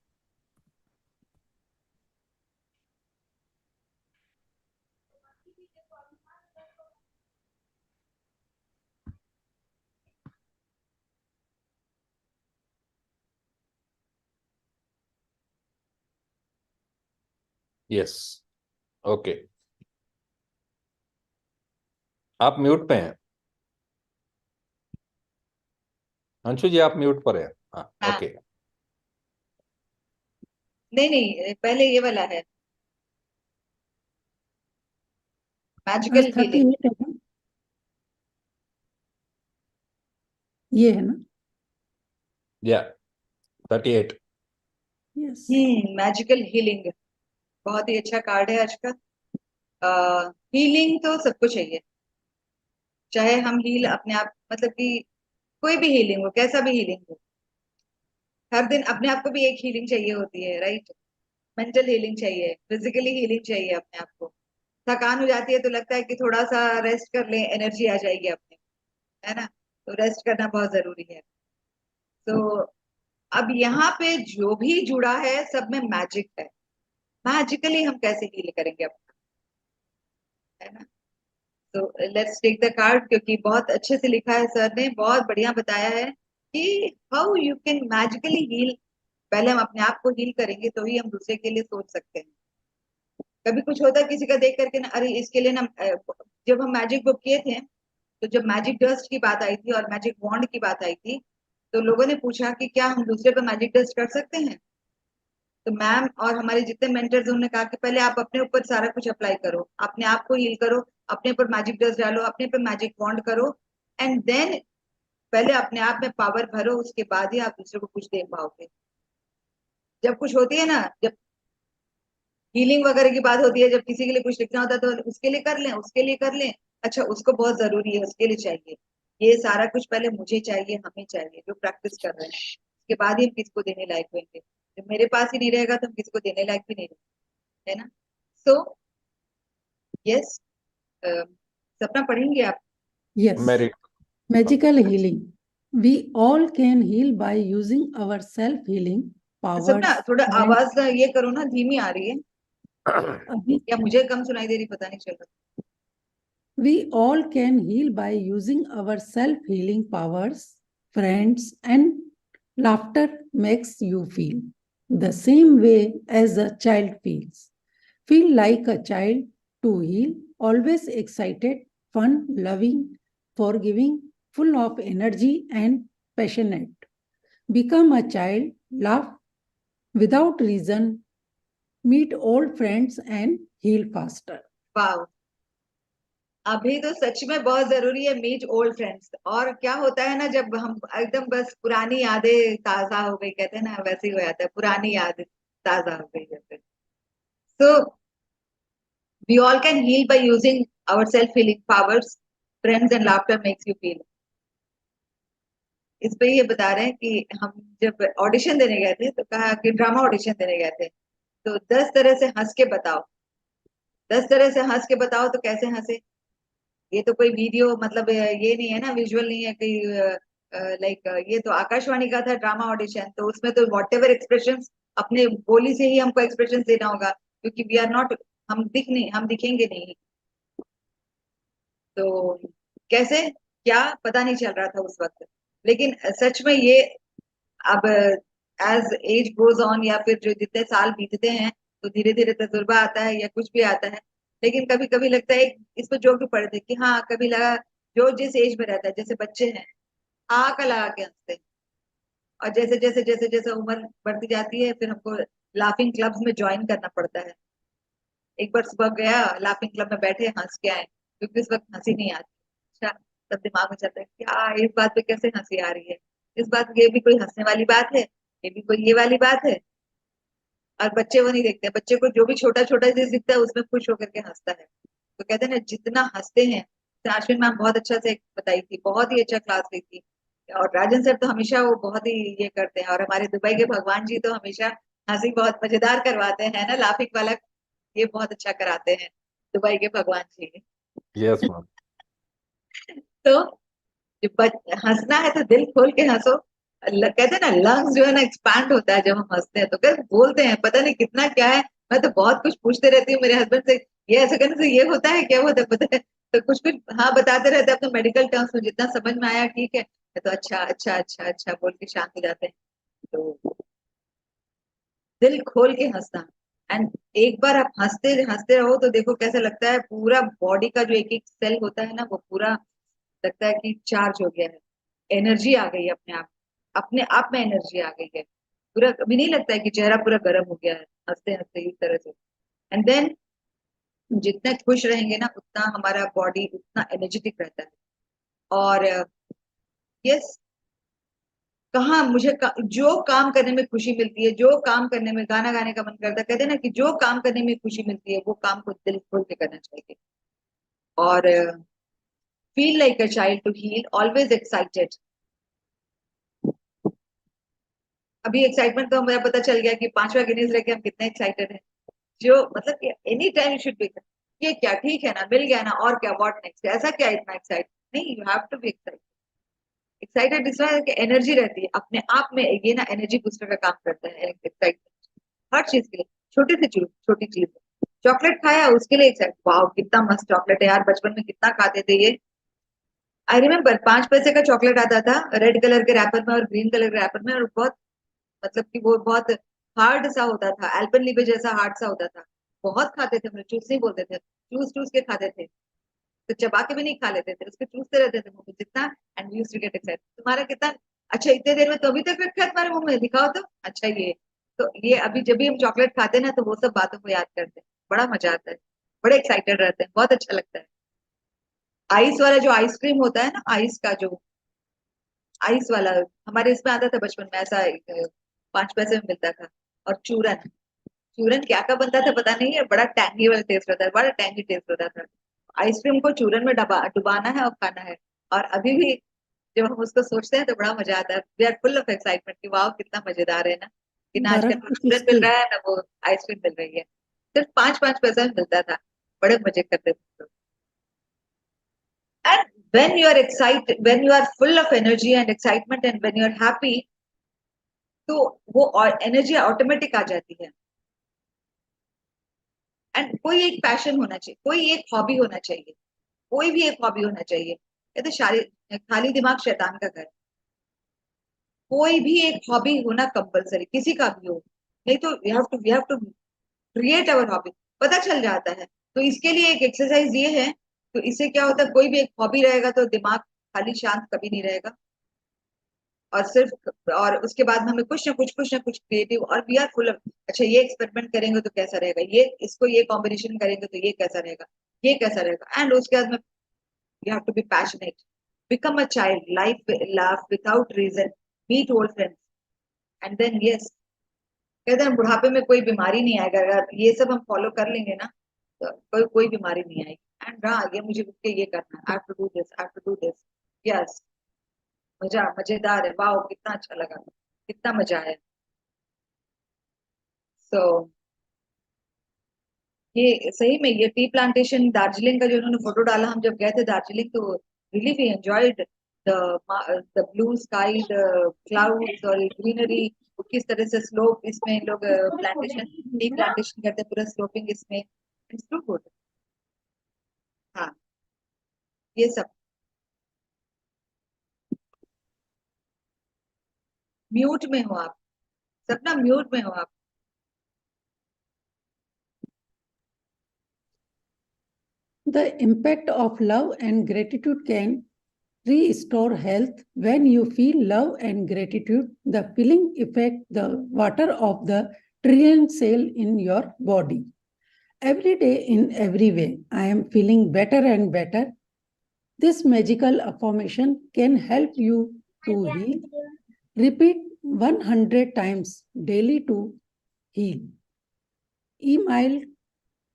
यस, ओके, आप म्यूट पे हैं। अंशु जी आप म्यूट पर हैं। हाँ हाँ। ओके, नहीं पहले ये वाला है, आज मैजिकल हीलिंग। 38 है ना? ये है ना? या 38। Yes. मैजिकल हीलिंग बहुत ही अच्छा कार्ड है आज का। हीलिंग तो सबको चाहिए, चाहे हम हील अपने आप, मतलब कि कोई भी हीलिंग हो, कैसा भी हीलिंग हो, हर दिन अपने आप को भी एक हीलिंग चाहिए होती है, राइट। मेंटल हीलिंग चाहिए, फिजिकली हीलिंग चाहिए अपने आप को। थकान हो जाती है तो लगता है कि थोड़ा सा रेस्ट कर लें, एनर्जी आ जाएगी अपने, है ना। तो रेस्ट करना बहुत जरूरी है। तो अब यहाँ पे जो भी जुड़ा है सब में मैजिक है, मैजिकली हम कैसे हील करेंगे अपना, है ना। तो लेट्स टेक द कार्ड, क्योंकि बहुत अच्छे से लिखा है सर ने, बहुत बढ़िया बताया है कि how you can magically heal पहले हम अपने आप को हील करेंगे तो ही हम दूसरे के लिए सोच सकते हैं। कभी कुछ होता है किसी का देख करके ना, अरे इसके लिए ना, जब हम मैजिक बुक किए थे तो जब मैजिक डस्ट की बात आई थी और मैजिक वॉन्ड की बात आई थी, तो लोगों ने पूछा कि क्या हम दूसरे पर मैजिक डस्ट कर सकते हैं। तो मैम और हमारे जितने मेंटर्स उन्होंने कहा कि पहले आप अपने ऊपर सारा कुछ अप्लाई करो, अपने आप को हील करो, अपने ऊपर मैजिक डस्ट डालो, अपने पे मैजिक वॉन्ड करो, एंड देन पहले अपने आप में पावर भरो, उसके बाद ही आप दूसरे को कुछ दे पाओगे। जब कुछ होती है ना, जब हीलिंग वगैरह की बात होती है, जब किसी के लिए कुछ लिखना होता है तो उसके लिए कर लें, उसके लिए कर लें, अच्छा उसको बहुत जरूरी है उसके लिए चाहिए, ये सारा कुछ पहले मुझे चाहिए, हमें चाहिए जो प्रैक्टिस कर रहे हैं, उसके बाद ही हम किसी को देने लायक होंगे। जब मेरे पास ही नहीं रहेगा तो हम किसी को देने लायक भी नहीं रहेंगे, है ना। सो यस, सपना पढ़ेंगे आप? Yes. मेरी Magical healing. We all can heal by using our self-healing powers. सपना थोड़ा and आवाज ये करो ना, धीमी आ रही है अभी या मुझे कम सुनाई दे रही, पता नहीं चल रहा। We all can heal by using our self-healing powers. Friends and laughter makes you feel the same way as a child feels. Feel like a child to heal, always excited, fun, loving, forgiving, full of energy and passionate. Become a child, laugh without reason, meet old friends and heal faster. वाह, अभी तो सच में बहुत जरूरी है meet old friends. और क्या होता है ना, जब हम एकदम बस पुरानी यादें ताजा हो गई, कहते हैं ना, वैसे ही हो जाता है, पुरानी याद ताजा हो गई जैसे। So we all can heal by using our self healing powers, friends and laughter makes you feel. इस पे ये बता रहे हैं कि हम जब ऑडिशन देने गए थे तो कहा कि ड्रामा ऑडिशन देने गए थे, तो 10 तरह से हंस के बताओ, 10 तरह से हंस के बताओ, तो कैसे हंसे। ये तो कोई वीडियो मतलब ये नहीं है ना, विजुअल नहीं है कि लाइक ये तो आकाशवाणी का था ड्रामा ऑडिशन, तो उसमें तो वॉट एवर एक्सप्रेशन अपने बोली से ही हमको एक्सप्रेशन देना होगा, क्योंकि वी आर नॉट, हम दिखेंगे नहीं, तो कैसे क्या पता नहीं चल रहा था उस वक्त। लेकिन सच में ये अब एज एज गोज ऑन या फिर जो जितने साल बीतते हैं तो धीरे धीरे तजुर्बा आता है या कुछ भी आता है। लेकिन कभी कभी लगता है, इस पर जोक भी पड़े थे कि हाँ कभी लगा जो जिस एज में रहता है, जैसे बच्चे हैं आका लगा के हंसते हैं, और जैसे जैसे जैसे जैसे उम्र बढ़ती जाती है फिर हमको लाफिंग क्लब्स में ज्वाइन करना पड़ता है। एक बार सुबह गया लाफिंग क्लब में, बैठे हंस के आए, क्योंकि उस वक्त हंसी नहीं आती। अच्छा, तब दिमाग में चलता है क्या इस बात पे कैसे हंसी आ रही है, इस बात, ये भी कोई हंसने वाली बात है, ये भी कोई ये वाली बात है। और बच्चे वो नहीं देखते, बच्चे को जो भी छोटा छोटा चीज दिखता है उसमें खुश होकर के हंसता है। तो कहते हैं ना, जितना हंसते हैं, तो अश्विन मैम बहुत अच्छा से बताई थी, बहुत ही अच्छा क्लास ली थी। और राजन सर तो हमेशा वो बहुत ही ये करते हैं, और हमारे दुबई के भगवान जी तो हमेशा हंसी बहुत मजेदार करवाते हैं ना, लाफिंग वाला ये बहुत अच्छा कराते हैं दुबई के भगवान जी। Yes ma'am. तो हंसना है तो दिल खोल के हंसो। कहते हैं ना, लंग्स जो है ना एक्सपैंड होता है जब हम हंसते हैं, तो कहते बोलते हैं पता नहीं कितना क्या है। मैं तो बहुत कुछ पूछते रहती हूँ मेरे हस्बैंड से, ये ऐसे करने से ये होता है, क्या होता है पता है, तो कुछ कुछ हाँ बताते रहते हैं अपने मेडिकल टर्म्स में, जितना समझ में आया ठीक है, तो अच्छा अच्छा अच्छा अच्छा बोल के शांत हो जाते हैं। तो दिल खोल के हंसना, एंड एक बार आप हंसते हंसते रहो तो देखो कैसा लगता है, पूरा बॉडी का जो एक एक सेल होता है ना वो पूरा लगता है कि चार्ज हो गया है, एनर्जी आ गई है, अपने आप में एनर्जी आ गई है, पूरा कभी नहीं लगता है कि चेहरा पूरा गर्म हो गया है हंसते हंसते इस तरह से। एंड देन जितने खुश रहेंगे ना उतना हमारा बॉडी उतना एनर्जेटिक रहता है। और यस, कहाँ मुझे जो काम करने में खुशी मिलती है, जो काम करने में गाना गाने का मन करता है, कहते हैं ना कि जो काम करने में खुशी मिलती है वो काम को दिल खोल के करना चाहिए। और feel like a child to heal, always excited. अभी एक्साइटमेंट तो हमें पता चल गया कि 5वां गिनीज लेके हम कितने एक्साइटेड हैं, जो मतलब एनी टाइम शुड बी, ये क्या ठीक है ना, मिल गया ना, और क्या, व्हाट नेक्स्ट, ऐसा क्या इतना एक्साइट, नहीं, you have to be excited. Excited इस वजह कि एनर्जी रहती है अपने आप में, ये ना एनर्जी बूस्टर का काम करता है एक्साइटमेंट, हर चीज के लिए, छोटी से छोटी चीज। चॉकलेट खाया उसके लिए एक्साइट, वाह कितना मस्त चॉकलेट है यार, बचपन में कितना खाते थे ये। आई रिमेम्बर 5 पैसे का चॉकलेट आता था रेड कलर के रैपर में और ग्रीन कलर के रैपर में, और बहुत मतलब कि वो बहुत हार्ड सा होता था, एल्पेनलीबे जैसा हार्ड सा होता था। बहुत खाते थे हम लोग, चूस नहीं बोलते थे, चूस चूस के खाते थे, तो चबा के भी नहीं खा लेते थे, उसके चूसते रहते थे मुंह में जितना। And used to get excited, तुम्हारा कितना अच्छा, इतने देर में तो अभी तक रखा है तुम्हारे मुंह में, दिखाओ तो अच्छा ये। तो ये अभी जब भी हम चॉकलेट खाते हैं ना, तो वो सब बातों को याद करते हैं, बड़ा मजा आता है, बड़े एक्साइटेड रहते हैं, बहुत अच्छा लगता है। आइस वाला जो आइसक्रीम होता है ना, आइस का जो आइस वाला, हमारे इसमें आता था बचपन में ऐसा, 5 पैसे में मिलता था। और चूरन, चूरन क्या का बनता था पता नहीं है, बड़ा टैंगी वाला टेस्ट होता है, बड़ा टैंगी टेस्ट होता था। आइसक्रीम को चूरन में डुबाना है और खाना है। और अभी भी जब हम उसको सोचते हैं तो बड़ा मजा आता है, we are full of excitement कि वाह कितना मजेदार है ना, कि ना आजकल बर्फ वो की चूरन मिल किस्ती। रहा है ना वो आइसक्रीम मिल रही है। सिर्फ 5 5 पैसे में मिलता था, बड़े मजे करते थे। And when you are excited, when you are full of energy and excitement and when you are happy, तो वो एनर्जी ऑटोमेटिक आ जाती है। एंड कोई एक पैशन होना चाहिए, कोई एक हॉबी होना चाहिए, कोई भी एक हॉबी होना चाहिए। ये तो खाली दिमाग शैतान का घर। कोई भी एक हॉबी होना कंपलसरी, किसी का भी हो, नहीं तो we have to create our hobby, पता चल जाता है। तो इसके लिए एक एक्सरसाइज ये है, तो इससे क्या होता है, कोई भी एक हॉबी रहेगा तो दिमाग खाली शांत कभी नहीं रहेगा। और सिर्फ, और उसके बाद हमें कुछ ना कुछ क्रिएटिव, और वी आर फुल ऑफ, अच्छा ये एक्सपेरिमेंट करेंगे तो कैसा रहेगा, ये इसको ये कॉम्बिनेशन करेंगे तो ये कैसा रहेगा, ये कैसा रहेगा। एंड उसके बाद में you have to be passionate, become a child, life laugh without reason, meet old friends, and then yes, कहते हैं बुढ़ापे में कोई बीमारी नहीं आएगा, अगर ये सब हम फॉलो कर लेंगे ना, तो कोई कोई बीमारी नहीं आएगी। एंड हाँ, ये मुझे उठ के ये करना है, I have to do this, I have to do this, yes, मजेदार है, वाह कितना अच्छा लगा, कितना मजा आया। सो ये सही में, ये टी प्लांटेशन दार्जिलिंग का जो उन्होंने फोटो डाला, हम जब गए थे दार्जिलिंग, तो really we enjoyed the the blue sky, the clouds और ग्रीनरी, किस तरह से स्लोप इसमें लोग प्लांटेशन, टी प्लांटेशन करते हैं, पूरा स्लोपिंग इसमें, इट्स टू गुड। हाँ, ये सब। म्यूट में हो आप, सपना म्यूट में हो आप। The impact of love and gratitude can restore health. When you feel love and gratitude, the feeling affect the water of the trillion cell in your body. Every day, in every way, I am feeling better and better. This magical affirmation can help you to heal. Repeat 100 times daily to heal. Email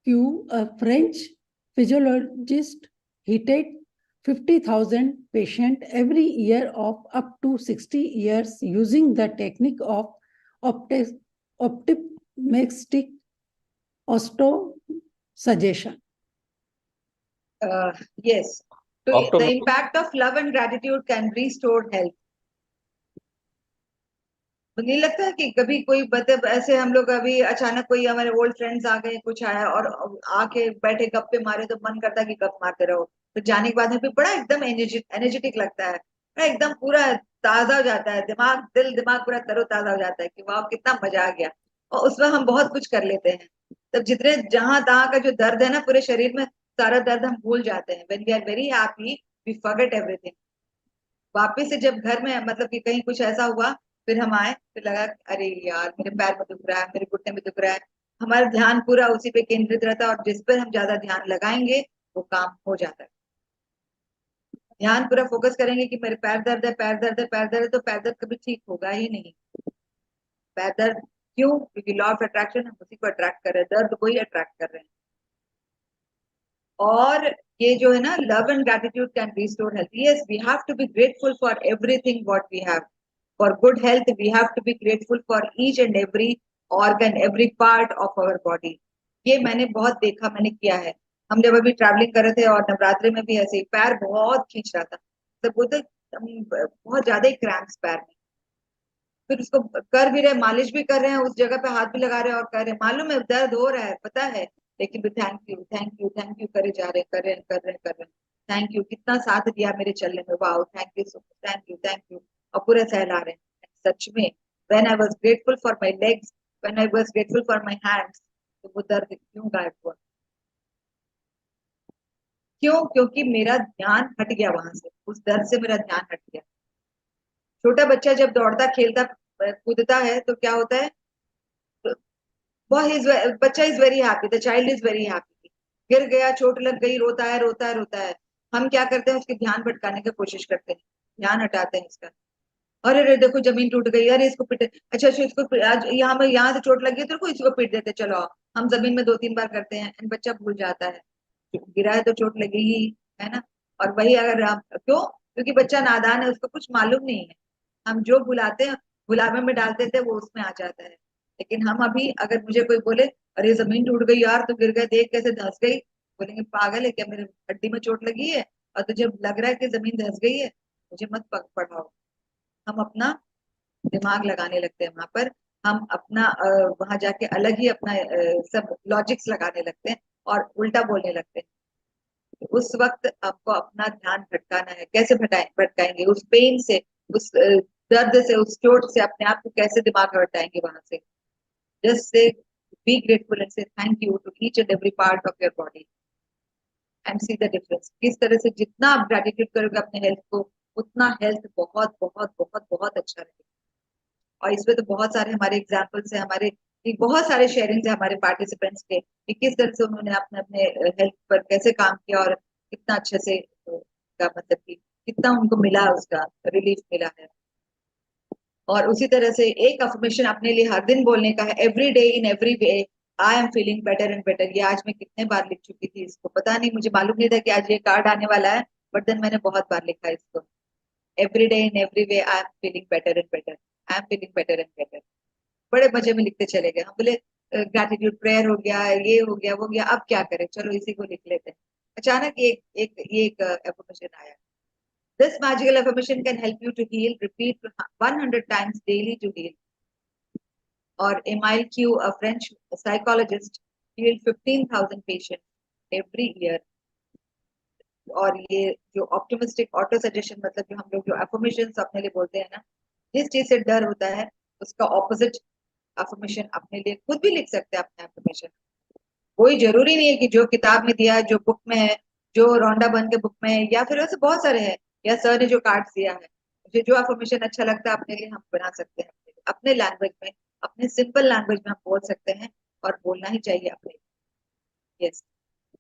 Q, a French physiologist, treated 50,000 patients every year of up to 60 years using the technique of optimistic suggestion. Yes. So the Optimistic. impact of love and gratitude can restore health. मुझे लगता है कि कभी कोई, मतलब ऐसे हम लोग अभी अचानक कोई हमारे ओल्ड फ्रेंड्स आ गए, कुछ आया और आके बैठे गप्पे मारे, तो मन करता है कि गप मारते रहो। तो जाने के बाद में भी बड़ा एकदम एनर्जेटिक लगता है, बड़ा एकदम पूरा ताजा हो जाता है, दिमाग पूरा तरोताजा हो जाता है कि वाह कितना मजा आ गया। और उसमें हम बहुत कुछ कर लेते हैं, तब जितने जहां तहां का जो दर्द है ना पूरे शरीर में, सारा दर्द हम भूल जाते हैं। When we are very happy we forget everything. वापिस से जब घर में, मतलब कि कहीं कुछ ऐसा हुआ, फिर हम आए, फिर लगा अरे यार मेरे पैर में दुख रहा है, मेरे घुटने में दुख रहा है, हमारा ध्यान पूरा उसी पे केंद्रित रहता है, और जिस पर हम ज्यादा ध्यान लगाएंगे वो काम हो जाता है। ध्यान पूरा फोकस करेंगे कि मेरे पैर दर्द है, पैर दर्द है, पैर दर्द है, तो पैर दर्द कभी ठीक होगा ही नहीं। पैर दर्द क्यों? क्योंकि लॉ ऑफ अट्रैक्शन, हम उसी को अट्रैक्ट कर रहे हैं, दर्द को ही अट्रैक्ट कर रहे हैं। और ये जो है ना, love and gratitude can restore health. Yes, we have to be grateful for everything what we have. For good health, we have to be grateful for each and every organ, every part of our body. ये मैंने बहुत देखा, मैंने किया है। हम जब अभी ट्रैवलिंग कर रहे थे और नवरात्रि में भी ऐसे ही पैर बहुत खींच रहा था, तो वो तो बहुत ज्यादा ही क्रैम्प्स पैर में। फिर उसको कर भी रहे, मालिश भी कर रहे हैं, उस जगह पे हाथ भी लगा रहे हैं और कर रहे हैं, मालूम है दर्द हो रहा है, पता है, लेकिन भी thank you thank you thank you करे जा रहे हैं, कर रहे हैं कर रहे हैं कर रहे हैं। थैंक यू, कितना साथ दिया मेरे चलने में, वाह thank you so much, thank you thank you. और पूरा सहला रहे हैं। सच में when I was grateful for my legs, when I was grateful for my hands, तो वो दर्द क्यों गायब हुआ? क्यों? क्योंकि मेरा ध्यान हट गया वहां से, उस दर्द से मेरा ध्यान हट गया। छोटा बच्चा जब दौड़ता खेलता कूदता है तो क्या होता है? वो बच्चा is very happy, the child is very happy. गिर गया, चोट लग गई, रोता है रोता है रोता है। हम क्या करते हैं? उसके ध्यान भटकाने की कोशिश करते हैं, ध्यान हटाते हैं इसका। अरे रे देखो जमीन टूट गई, अरे इसको पीटे, अच्छा अच्छा इसको आज यहाँ से चोट लगी है तेरे को, इसको पीट देते, चलो आओ। हम जमीन में 2-3 बार करते हैं एंड बच्चा भूल जाता है, गिरा है तो चोट लगेगी, है ना। और वही अगर हम क्यों? क्योंकि बच्चा नादान है, उसको कुछ मालूम नहीं है। हम जो बुलाते हैं, बुलावे में डालते थे, वो उसमें आ जाता है। लेकिन हम अभी अगर मुझे कोई बोले अरे जमीन टूट गई यार, तू गिर गए, देख कैसे धंस गई, बोलेंगे पागल है क्या, मेरे हड्डी में चोट लगी है और तुझे लग रहा है कि जमीन धंस गई है, मुझे मत पढ़ाओ। हम अपना दिमाग लगाने लगते हैं वहां पर, हम अपना वहां जाके अलग ही अपना सब लॉजिक्स लगाने लगते हैं और उल्टा बोलने लगते हैं। उस वक्त आपको अपना ध्यान भटकाना है। कैसे भटकाएंगे? उस पेन से, उस दर्द से, उस चोट से अपने आप को कैसे दिमाग में हटाएंगे वहां से? Just say be grateful and say thank you to each and every part of your body and see the difference. किस तरह से जितना आप ग्रेटिट्यूड करोगे अपने हेल्थ को, उतना हेल्थ बहुत बहुत बहुत बहुत अच्छा रहेगा। और इसमें तो बहुत सारे हमारे एग्जाम्पल्स हैं, हमारे बहुत सारे शेयरिंग्स है हमारे पार्टिसिपेंट्स के कि किस तरह से उन्होंने अपने अपने हेल्थ पर कैसे काम किया और कितना अच्छे से का मतलब कि कितना उनको मिला, उसका रिलीफ मिला है। और उसी तरह से एक अफर्मेशन अपने लिए हर दिन बोलने का है, every day in every way I am feeling better and better. ये आज मैं कितने बार लिख चुकी थी इसको, पता नहीं, मुझे मालूम नहीं था कि आज ये कार्ड आने वाला है, बट देन मैंने बहुत बार लिखा इसको। Every day in every way I am feeling better and better, I am feeling better and better. बड़े मजे में लिखते चले गए। हम बोले ग्रैटिट्यूड प्रेयर हो गया, ये हो गया, वो गया, अब क्या करें, चलो इसी को लिख लेते हैं। अचानक एक एक ये एक एफर्मेशन आया, this magical affirmation can help you to heal, repeat 100 times daily to heal। और Emile Q, a French psychologist, healed 15,000 patients every year। और ये जो ऑप्टिमिस्टिक ऑटो सजेशन, मतलब जो हम लोग जो एफर्मेशन अपने लिए बोलते हैं ना, जिस चीज से डर होता है उसका ऑपोजिट अफर्मेशन अपने लिए खुद भी लिख सकते हैं। अपने अफर्मेशन कोई जरूरी नहीं है कि जो किताब में दिया है, जो बुक में है, जो रोंडा बर्न के बुक में है, या फिर वैसे बहुत सारे हैं, या सर ने जो कार्ड दिया है, मुझे जो अफर्मेशन अच्छा लगता है अपने लिए हम बना सकते हैं, अपने लैंग्वेज में, अपने सिंपल लैंग्वेज में हम बोल सकते हैं और बोलना ही चाहिए अपने। Yes,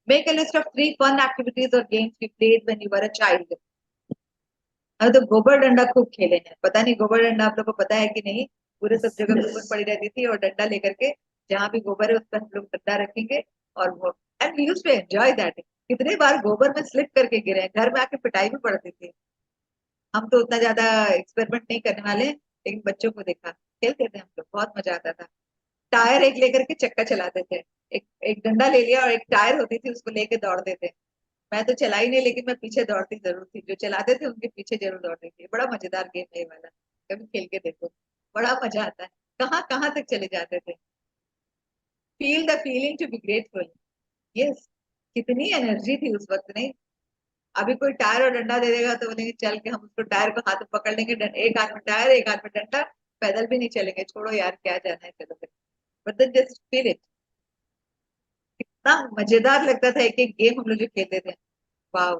make a list of 3 fun activities और games you played when you were a child. हम तो गोबर डंडा खूब खेले हैं, पता नहीं गोबर डंडा आप लोग को पता है कि नहीं। पूरे सब जगह गोबर पड़ी रहती थी और डंडा लेकर के जहां भी गोबर है उस पर हम लोग डंडा रखेंगे और वो, and we used to enjoy that. कितने बार गोबर में स्लिप करके गिरे हैं, घर में आके पिटाई भी पड़ती थी। हम तो उतना ज्यादा एक्सपेरिमेंट नहीं करने वाले, लेकिन बच्चों को देखा खेलते थे हम लोग, बहुत मजा आता था। टायर एक लेकर के चक्का चलाते थे, एक एक डंडा ले लिया और एक टायर होती थी उसको लेके दौड़ते थे। मैं तो चलाई नहीं, लेकिन मैं पीछे दौड़ती जरूर थी, जो चलाते थे उनके पीछे जरूर दौड़ती थी। बड़ा मजेदार गेम है ये वाला, कभी खेल के देखो, बड़ा मजा आता है। कहाँ कहाँ तक चले जाते थे। Feel the feeling to be grateful. Yes, कितनी एनर्जी थी उस वक्त, नहीं? अभी कोई टायर और डंडा दे देगा तो बोलेंगे चल के हम उसको टायर को हाथ में पकड़ लेंगे, एक हाथ में टायर एक हाथ में डंडा, पैदल भी नहीं चलेंगे, छोड़ो यार क्या जाना है, चलो। But then just feel it, कितना मजेदार लगता था एक एक गेम हम लोग जो खेलते थे। वाह।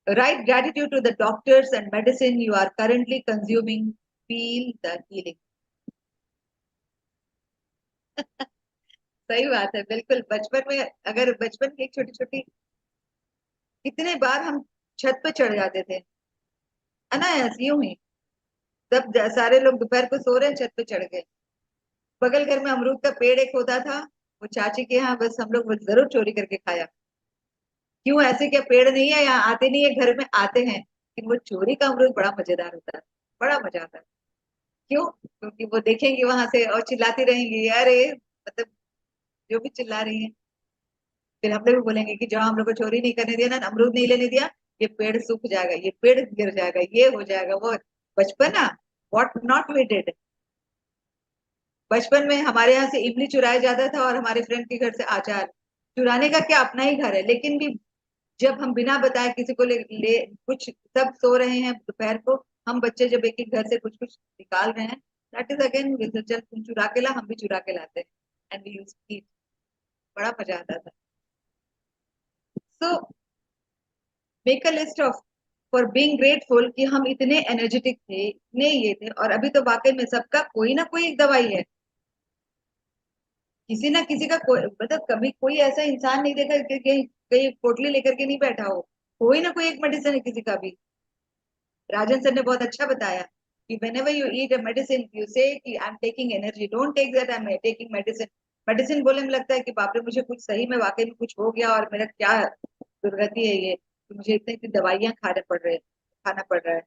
Write gratitude to the doctors and medicine you are currently consuming. Feel the healing। सही बात है, बिल्कुल। बचपन में अगर बचपन की एक छोटी छोटी, कितने बार हम छत पे चढ़ जाते थे, है ना, यूं ही। तब सारे लोग दोपहर को सो रहे हैं, छत पे चढ़ गए। बगल घर में अमरूद का पेड़ एक होता था, वो चाची के यहाँ, बस हम लोग वो जरूर चोरी करके खाया। क्यों? ऐसे क्या पेड़ नहीं है यहाँ, आते नहीं है घर में, आते हैं, लेकिन वो चोरी का अमरूद बड़ा मजेदार होता है, बड़ा मजा आता है। क्यों? क्योंकि वो देखेंगे वहां से और चिल्लाती रहेंगी, अरे मतलब जो भी चिल्ला रही है। फिर हम लोग भी बोलेंगे कि जो हम लोग को चोरी नहीं करने दिया ना, अमरूद नहीं लेने दिया, ये पेड़ सूख जाएगा, ये पेड़ गिर जाएगा, ये हो जाएगा, वो बचपना, व्हाट नॉट वी डिड। बचपन में हमारे यहाँ से इमली चुराया जाता था और हमारे फ्रेंड के घर से अचार। चुराने का क्या, अपना ही घर है, लेकिन भी जब हम बिना बताए किसी को ले कुछ, सब सो रहे हैं दोपहर को हम बच्चे जब एक एक घर से कुछ कुछ निकाल रहे हैं, दैट इज अगेन, चल तुम चुरा के ला, हम भी चुरा के लाते हैं, एंड वी यूज ईट, बड़ा मजा आता था। So make a list of for being grateful कि हम इतने एनर्जेटिक थे, इतने ये थे, और अभी तो वाकई में सबका कोई ना कोई एक दवाई है, किसी ना किसी का कोई, मतलब कभी कोई ऐसा इंसान नहीं देखा कि कहीं कहीं पोटली लेकर के नहीं बैठा हो, कोई ना कोई एक मेडिसिन है किसी का भी। राजन सर ने बहुत अच्छा बताया कि whenever you eat a medicine you say कि I'm taking energy, don't take that I'm taking medicine। Medicine बोले में लगता है कि बाप रे मुझे कुछ सही में वाकई में कुछ हो गया और मेरा क्या दुर्गति है ये, कि मुझे इतनी इतनी दवाइयां खाना पड़ रहा है।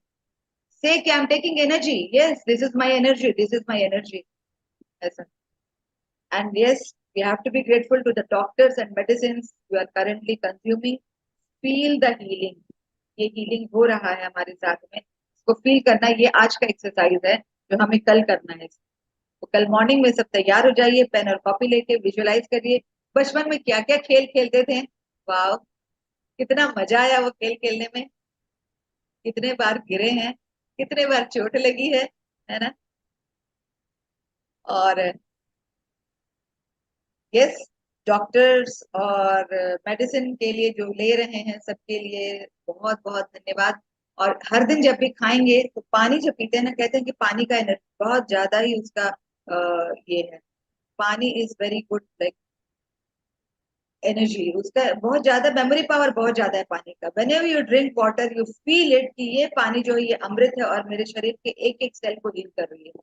से कि I'm taking energy, yes this is my energy, this is my energy, ऐसा। And yes, we have to be grateful to the doctors and medicines you are currently consuming। Feel the healing, ये healing हो रहा है हमारे साथ में, इसको feel करना, ये आज का एक्सरसाइज है जो हमें कल करना है। तो कल मॉर्निंग में सब तैयार हो जाइए, पेन और कॉपी लेके विजुअलाइज करिए बचपन में क्या क्या खेल खेलते थे। वाह, कितना मजा आया वो खेल खेलने में, कितने बार गिरे हैं, कितने बार चोट लगी है ना। और यस, डॉक्टर्स और मेडिसिन के लिए जो ले रहे हैं सबके लिए बहुत बहुत धन्यवाद। और हर दिन जब भी खाएंगे तो पानी जो पीते हैं ना, कहते हैं कि पानी का एनर्जी बहुत ज्यादा ही उसका ये है, पानी is very good like energy, उसका बहुत ज्यादा मेमोरी पावर बहुत ज्यादा है पानी का। Whenever you drink water you feel it कि ये पानी जो है ये अमृत है और मेरे शरीर के एक एक सेल को हील कर रही है,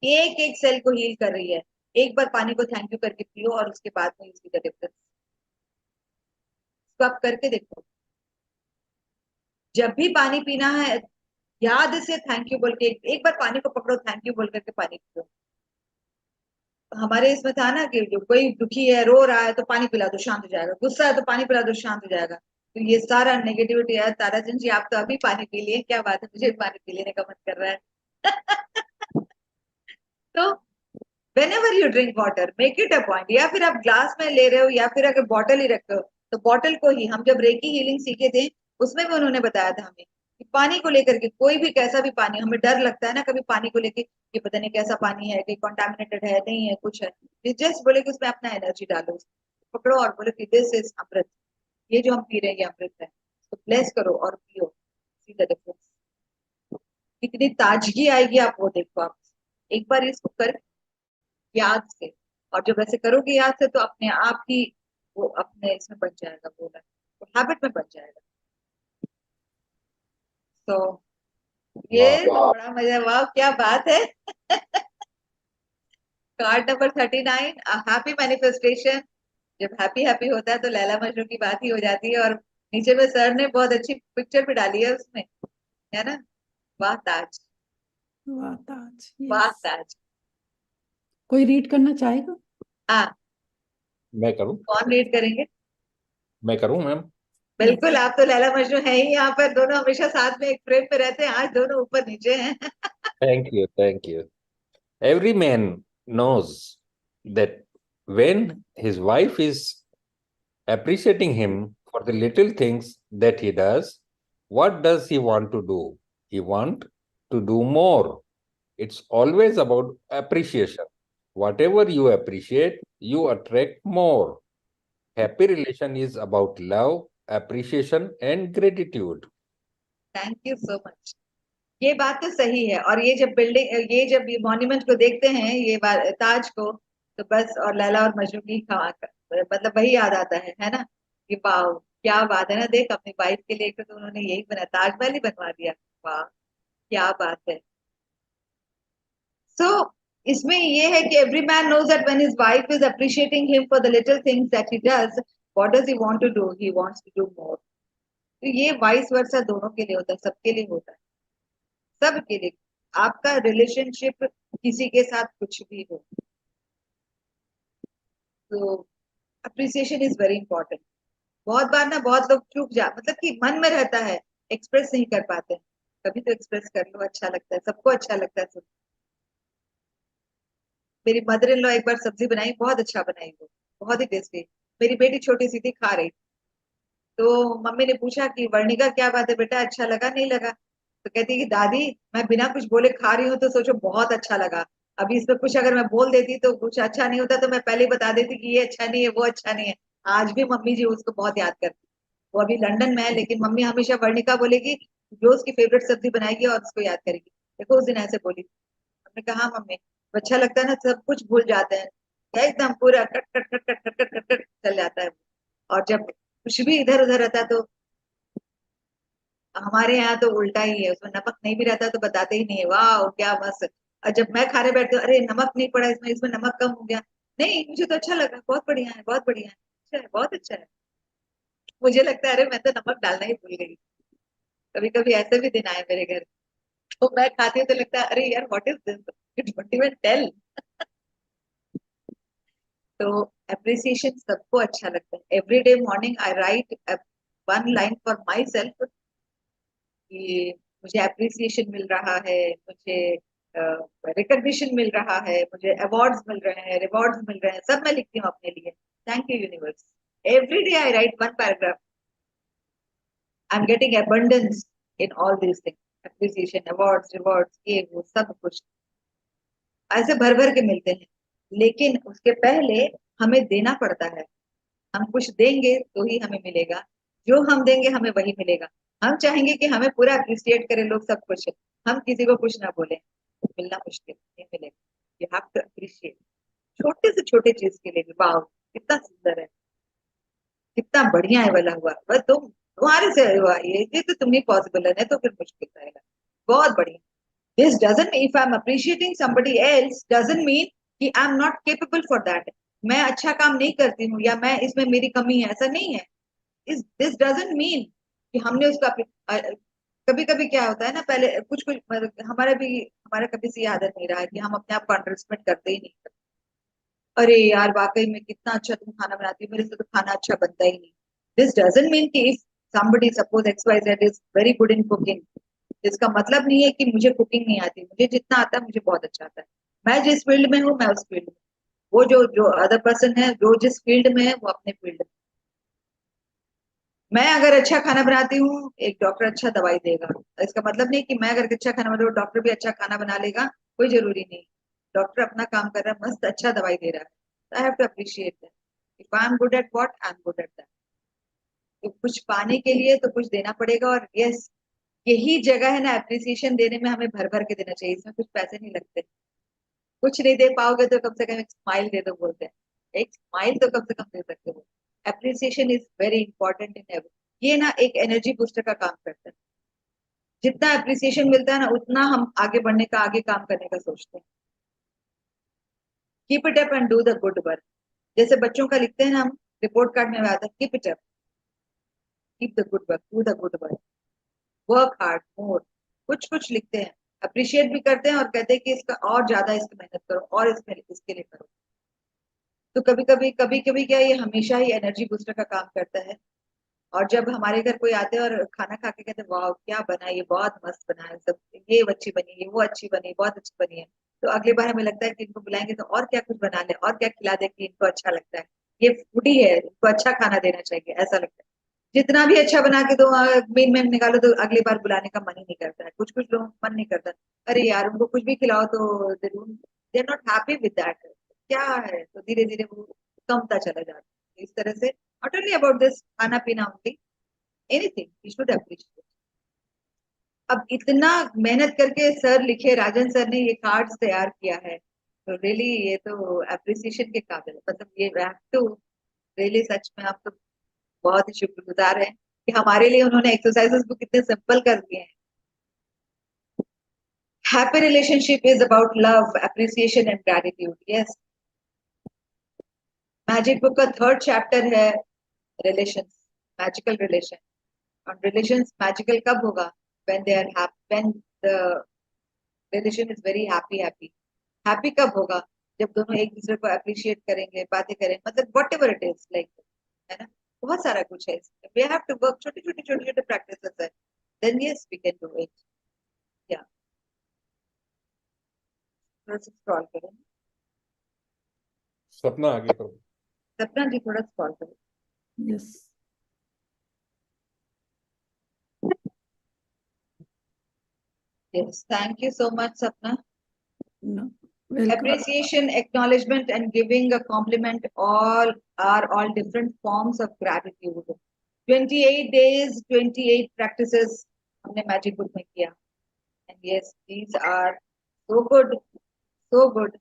एक एक सेल को हील कर रही है। एक बार पानी को थैंक यू करके पियो और उसके बाद में यूज द डिफरेंस, इसको आप करके देखो। जब भी पानी पीना है याद से थैंक यू बोल के, एक बार पानी को पकड़ो, थैंक यू बोल करके पानी पियो। हमारे इसमें था ना कि जो कोई दुखी है, रो रहा है तो पानी पिला दो शांत हो जाएगा, गुस्सा है तो पानी पिला दो शांत हो जाएगा। तो ये सारा नेगेटिविटी है। ताराचंद जी आप तो अभी पानी पी लिए, क्या बात है, मुझे भी पानी पी लेने का मन कर रहा है। तो whenever you drink water make it a point, या फिर आप ग्लास में ले रहे हो या फिर अगर बॉटल ही रखे हो तो बॉटल को ही, हम जब रेकी हीलिंग सीखे थे उसमें भी उन्होंने बताया था हमें कि पानी को लेकर के, कोई भी कैसा भी पानी, हमें डर लगता है ना कभी पानी को लेके कि पता नहीं कैसा पानी है, कि कॉन्टामिनेटेड है नहीं है कुछ है, जस्ट बोले कि उसमें अपना एनर्जी डालो, पकड़ो और बोलो कि दिस इज अमृत, ये जो हम पी रहे हैं ये अमृत है, तो ब्लेस करो और पियो, सी द डिफरेंस, कितनी ताजगी आएगी आप वो देखो। आप एक बार इसको कर याद से, और जब ऐसे करोगे याद से तो अपने आप ही वो अपने इसमें बन जाएगा, बोला तो हैबिट में बन जाएगा। तो ये वाह बड़ा मजा, वाह क्या बात है। Card number 39, happy manifestation. जब हैप्पी हैप्पी होता है तो लैला मजनू की बात ही हो जाती है। और नीचे में सर ने बहुत अच्छी पिक्चर भी डाली है उसमें, है ना। वाह ताज, वाह ताज, वाह यस। ताज। कोई रीड करना चाहेगा? हाँ, मैं करूं? कौन रीड करेंगे? मैं करूं मैम? बिल्कुल, आप तो लैला मजनू है ही यहाँ पर, दोनों हमेशा साथ में एक फ्रेम पे रहते हैं, आज दोनों ऊपर नीचे हैं। Thank you, thank you. Every man knows that when his wife is appreciating him for the little things that he does, what does he want to do? He want to do more. It's always about appreciation. Whatever you appreciate, you attract more. Happy relation is about love, appreciation, and gratitude. Thank you so much. ये बात तो सही है। और ये जब building, ये जब मॉन्यूमेंट को देखते हैं, ये ताज को, तो बस और लैला और मजनू की मतलब वही याद आता है ना, कि वाह क्या बात है ना, देख अपनी वाइफ के लिए तो उन्होंने यही बना, ताजमहल ही बनवा दिया, वाह क्या बात है। सो इसमें ये है कि every man knows that when his wife is appreciating him for the little things that he does, what does he want to do, he wants to do more. तो ये वाइस वर्सा दोनों के लिए होता है, सबके लिए होता है, सबके लिए। आपका रिलेशनशिप किसी के साथ कुछ भी हो, तो अप्रिसिएशन इज वेरी इंपॉर्टेंट। बहुत बार ना बहुत लोग चुप जा, मतलब कि मन में रहता है, एक्सप्रेस नहीं कर पाते। कभी तो एक्सप्रेस कर लो, अच्छा लगता है, सबको अच्छा लगता है सुन। मेरी मदर इन लॉ एक बार सब्जी बनाई, बहुत अच्छा बनाई वो, बहुत ही टेस्टी। मेरी बेटी छोटी सी थी, खा रही, तो मम्मी ने पूछा कि वर्णिका क्या बात है बेटा, अच्छा लगा नहीं लगा? तो कहती है कि दादी मैं बिना कुछ बोले खा रही हूँ तो सोचो बहुत अच्छा लगा, अभी इसमें कुछ अगर मैं बोल देती तो कुछ अच्छा नहीं होता तो मैं पहले ही बता देती कि ये अच्छा नहीं है वो अच्छा नहीं है। आज भी मम्मी जी उसको बहुत याद करती। वो अभी लंदन में है लेकिन मम्मी हमेशा वर्णिका बोलेगी जो उसकी फेवरेट सब्जी बनाएगी और उसको याद करेगी। देखो उस दिन ऐसे बोली। हमने कहा हाँ मम्मी, तो अच्छा लगता है ना, सब कुछ भूल जाते हैं, क्या एकदम पूरा cut cut cut cut cut cut cut cut चल जाता है। और जब कुछ भी इधर उधर रहता है तो हमारे यहाँ तो उल्टा ही है, उसमें नमक नहीं भी रहता तो बताते ही नहीं है, वाह क्या मस्त। और जब मैं खाने बैठती हूँ, अरे नमक नहीं पड़ा इसमें, इसमें नमक कम हो गया, नहीं मुझे तो अच्छा लगा, बहुत बढ़िया है बहुत बढ़िया है, अच्छा है बहुत अच्छा है। मुझे लगता है अरे मैं तो नमक डालना ही भूल गई। कभी कभी ऐसे भी दिन आए मेरे घर, तो मैं खाती हूँ तो लगता है अरे यार what is this, you don't even tell. तो अप्रिसिएशन सबको अच्छा लगता है। Every day morning I write one line for myself कि मुझे अप्रिसिएशन मिल रहा है, मुझे रिकग्निशन मिल रहा है, मुझे अवार्ड्स मिल रहे हैं, रिवॉर्ड्स मिल रहे हैं, सब मैं लिखती हूँ अपने लिए। Thank you universe. Every day I write one paragraph, I am getting abundance in all these things, appreciation awards rewards ये वो सब कुछ ऐसे भर भर के मिलते हैं। लेकिन उसके पहले हमें देना पड़ता है। हम कुछ देंगे तो ही हमें मिलेगा, जो हम देंगे हमें वही मिलेगा। हम चाहेंगे कि हमें पूरा अप्रिशिएट करें लोग सब कुछ, हम किसी को कुछ ना बोले, मिलना मुश्किल नहीं मिलेगा। यू हैव टू अप्रिशिएट छोटे से छोटे चीज के लिए भी। वाह कितना सुंदर है, कितना बढ़िया है वाला हुआ, बस तुम्हारे से हुआ ये तो तुम्हें पॉसिबल है, नहीं तो फिर मुश्किल रहेगा। बहुत बढ़िया। This doesn't mean if I'm appreciating somebody else doesn't mean कि I'm not capable for that. मैं अच्छा काम नहीं करती हूँ या मैं इसमें मेरी कमी है, ऐसा नहीं है। This doesn't mean कि हमने उसका कभी कभी क्या होता है ना, पहले कुछ कुछ हमारा कभी से आदत नहीं रहा है कि हम अपने आप को अंडरस्टैंड करते ही नहीं करते। अरे यार वाकई में कितना अच्छा तुम खाना बनाती हो, मेरे से तो खाना अच्छा बनता ही नहीं। दिस डजंट मीन कि if somebody suppose XYZ is very good in cooking, इसका मतलब नहीं है कि मुझे कुकिंग नहीं आती। मुझे जितना आता है मुझे बहुत अच्छा आता है। मैं जिस फील्ड में हूँ मैं उस फील्ड में, वो जो जो अदर पर्सन है जो जिस फील्ड में है वो अपने फील्ड में। मैं अगर अच्छा खाना बनाती हूँ, एक डॉक्टर अच्छा दवाई देगा, इसका मतलब नहीं कि मैं अगर अच्छा खाना बना डॉक्टर भी अच्छा खाना बना लेगा, कोई जरूरी नहीं। डॉक्टर अपना काम कर रहा है, मस्त अच्छा दवाई दे रहा है, I have to appreciate that. If I am good at what I am good at that. तो कुछ पाने के लिए तो कुछ देना पड़ेगा। और यस, यही जगह है ना अप्रिसिएशन देने में, हमें भर भर के देना चाहिए, इसमें कुछ पैसे नहीं लगते। कुछ नहीं दे पाओगे तो कम से कम एक स्माइल दे दो, बोलते हैं एक स्माइल तो कम से कम दे सकते हो। Appreciation is very important in every. ये ना एक एनर्जी बूस्टर का काम करता है। जितना अप्रिसिएशन मिलता है ना उतना हम आगे बढ़ने का, आगे काम करने का सोचते हैं। Keep it up and do the good work. जैसे बच्चों का लिखते हैं ना हम, रिपोर्ट कार्ड में आता है keep it up, keep the good work, do the good work, work hard more, कुछ कुछ लिखते हैं। अप्रिशिएट भी करते हैं और कहते हैं कि इसका और ज्यादा इसकी मेहनत करो और इसमें इसके लिए करो। तो कभी कभी क्या, ये हमेशा ही एनर्जी बूस्टर का काम करता है। और जब हमारे घर कोई आते हैं और खाना खा के कहते हैं वाह क्या बना, ये बहुत मस्त बना है, सब ये अच्छी बनी, ये वो अच्छी बनी, बहुत अच्छी बनी है, तो अगली बार हमें लगता है कि इनको बुलाएंगे तो और क्या कुछ बना ले और क्या खिला दे कि इनको अच्छा लगता है। ये फूडी है, इनको अच्छा खाना देना चाहिए, ऐसा लगता है। जितना भी अच्छा बना के दो, मेन में निकालो तो अगली बार बुलाने का मन ही नहीं करता है। कुछ कुछ लोग मन नहीं करता, अरे यार उनको कुछ भी खिलाओ तो they are not happy with that, क्या है, तो धीरे धीरे वो कमता चला जाता है। इस तरह से नॉट ओनली अबाउट दिस खाना पीना only, anything we should appreciate. अब इतना मेहनत करके सर लिखे, राजन सर ने ये कार्ड्स तैयार किया है, तो रियली ये तो अप्रिसिएशन के काबिल है। मतलब ये टू रियली सच में आप तो बहुत ही शुक्रगुजार हैं कि हमारे लिए उन्होंने एक्सरसाइजेस को कितने सिंपल कर दिए हैं। Happy relationship is about love appreciation and gratitude. Yes, magic book का थर्ड चैप्टर है रिलेशंस, मैजिकल रिलेशन। और रिलेशंस मैजिकल कब होगा, when they are happy, when the relation is very happy। Happy कब होगा, जब दोनों एक दूसरे को अप्रिशिएट करेंगे, बातें करें, मतलब what ever it is like, है ना। बहुत सारा कुछ है इसमें, वी हैव टू वर्क, छोटे छोटे प्रैक्टिसेस है, then yes we can do it. या थोड़ा सा स्क्रॉल करें, सपना आगे करो। सपना जी थोड़ा स्क्रॉल करें। Yes. Yes, thank you so much, Sapna. No. Welcome. Appreciation, acknowledgement, and giving a compliment are all different forms of gratitude. 28 days, 28 practices हमने मैजिक बुक में किया. And yes, these are so good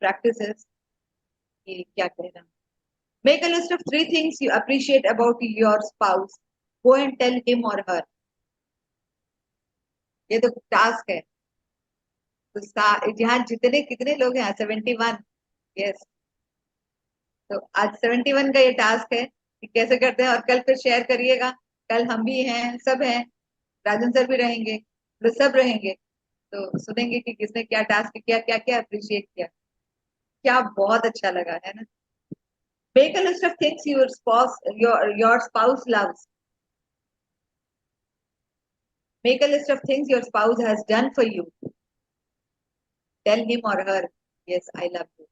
practices. ये क्या कहना? Make a list of 3 things you appreciate about your spouse. Go and tell him or her. ये तो task है. तो यहाँ जितने कितने लोग हैं? 71. यस. तो आज 71 का ये टास्क है कि कैसे करते हैं, और कल फिर शेयर करिएगा. कल हम भी हैं, सब हैं, राजन सर भी रहेंगे, तो सब रहेंगे, तो सुनेंगे कि किसने क्या टास्क किया, क्या क्या अप्रिशिएट किया, क्या बहुत अच्छा लगा, है ना. Make a list of things your spouse loves. Make a list of things your spouse has done for you. Tell him or her, yes, I love you.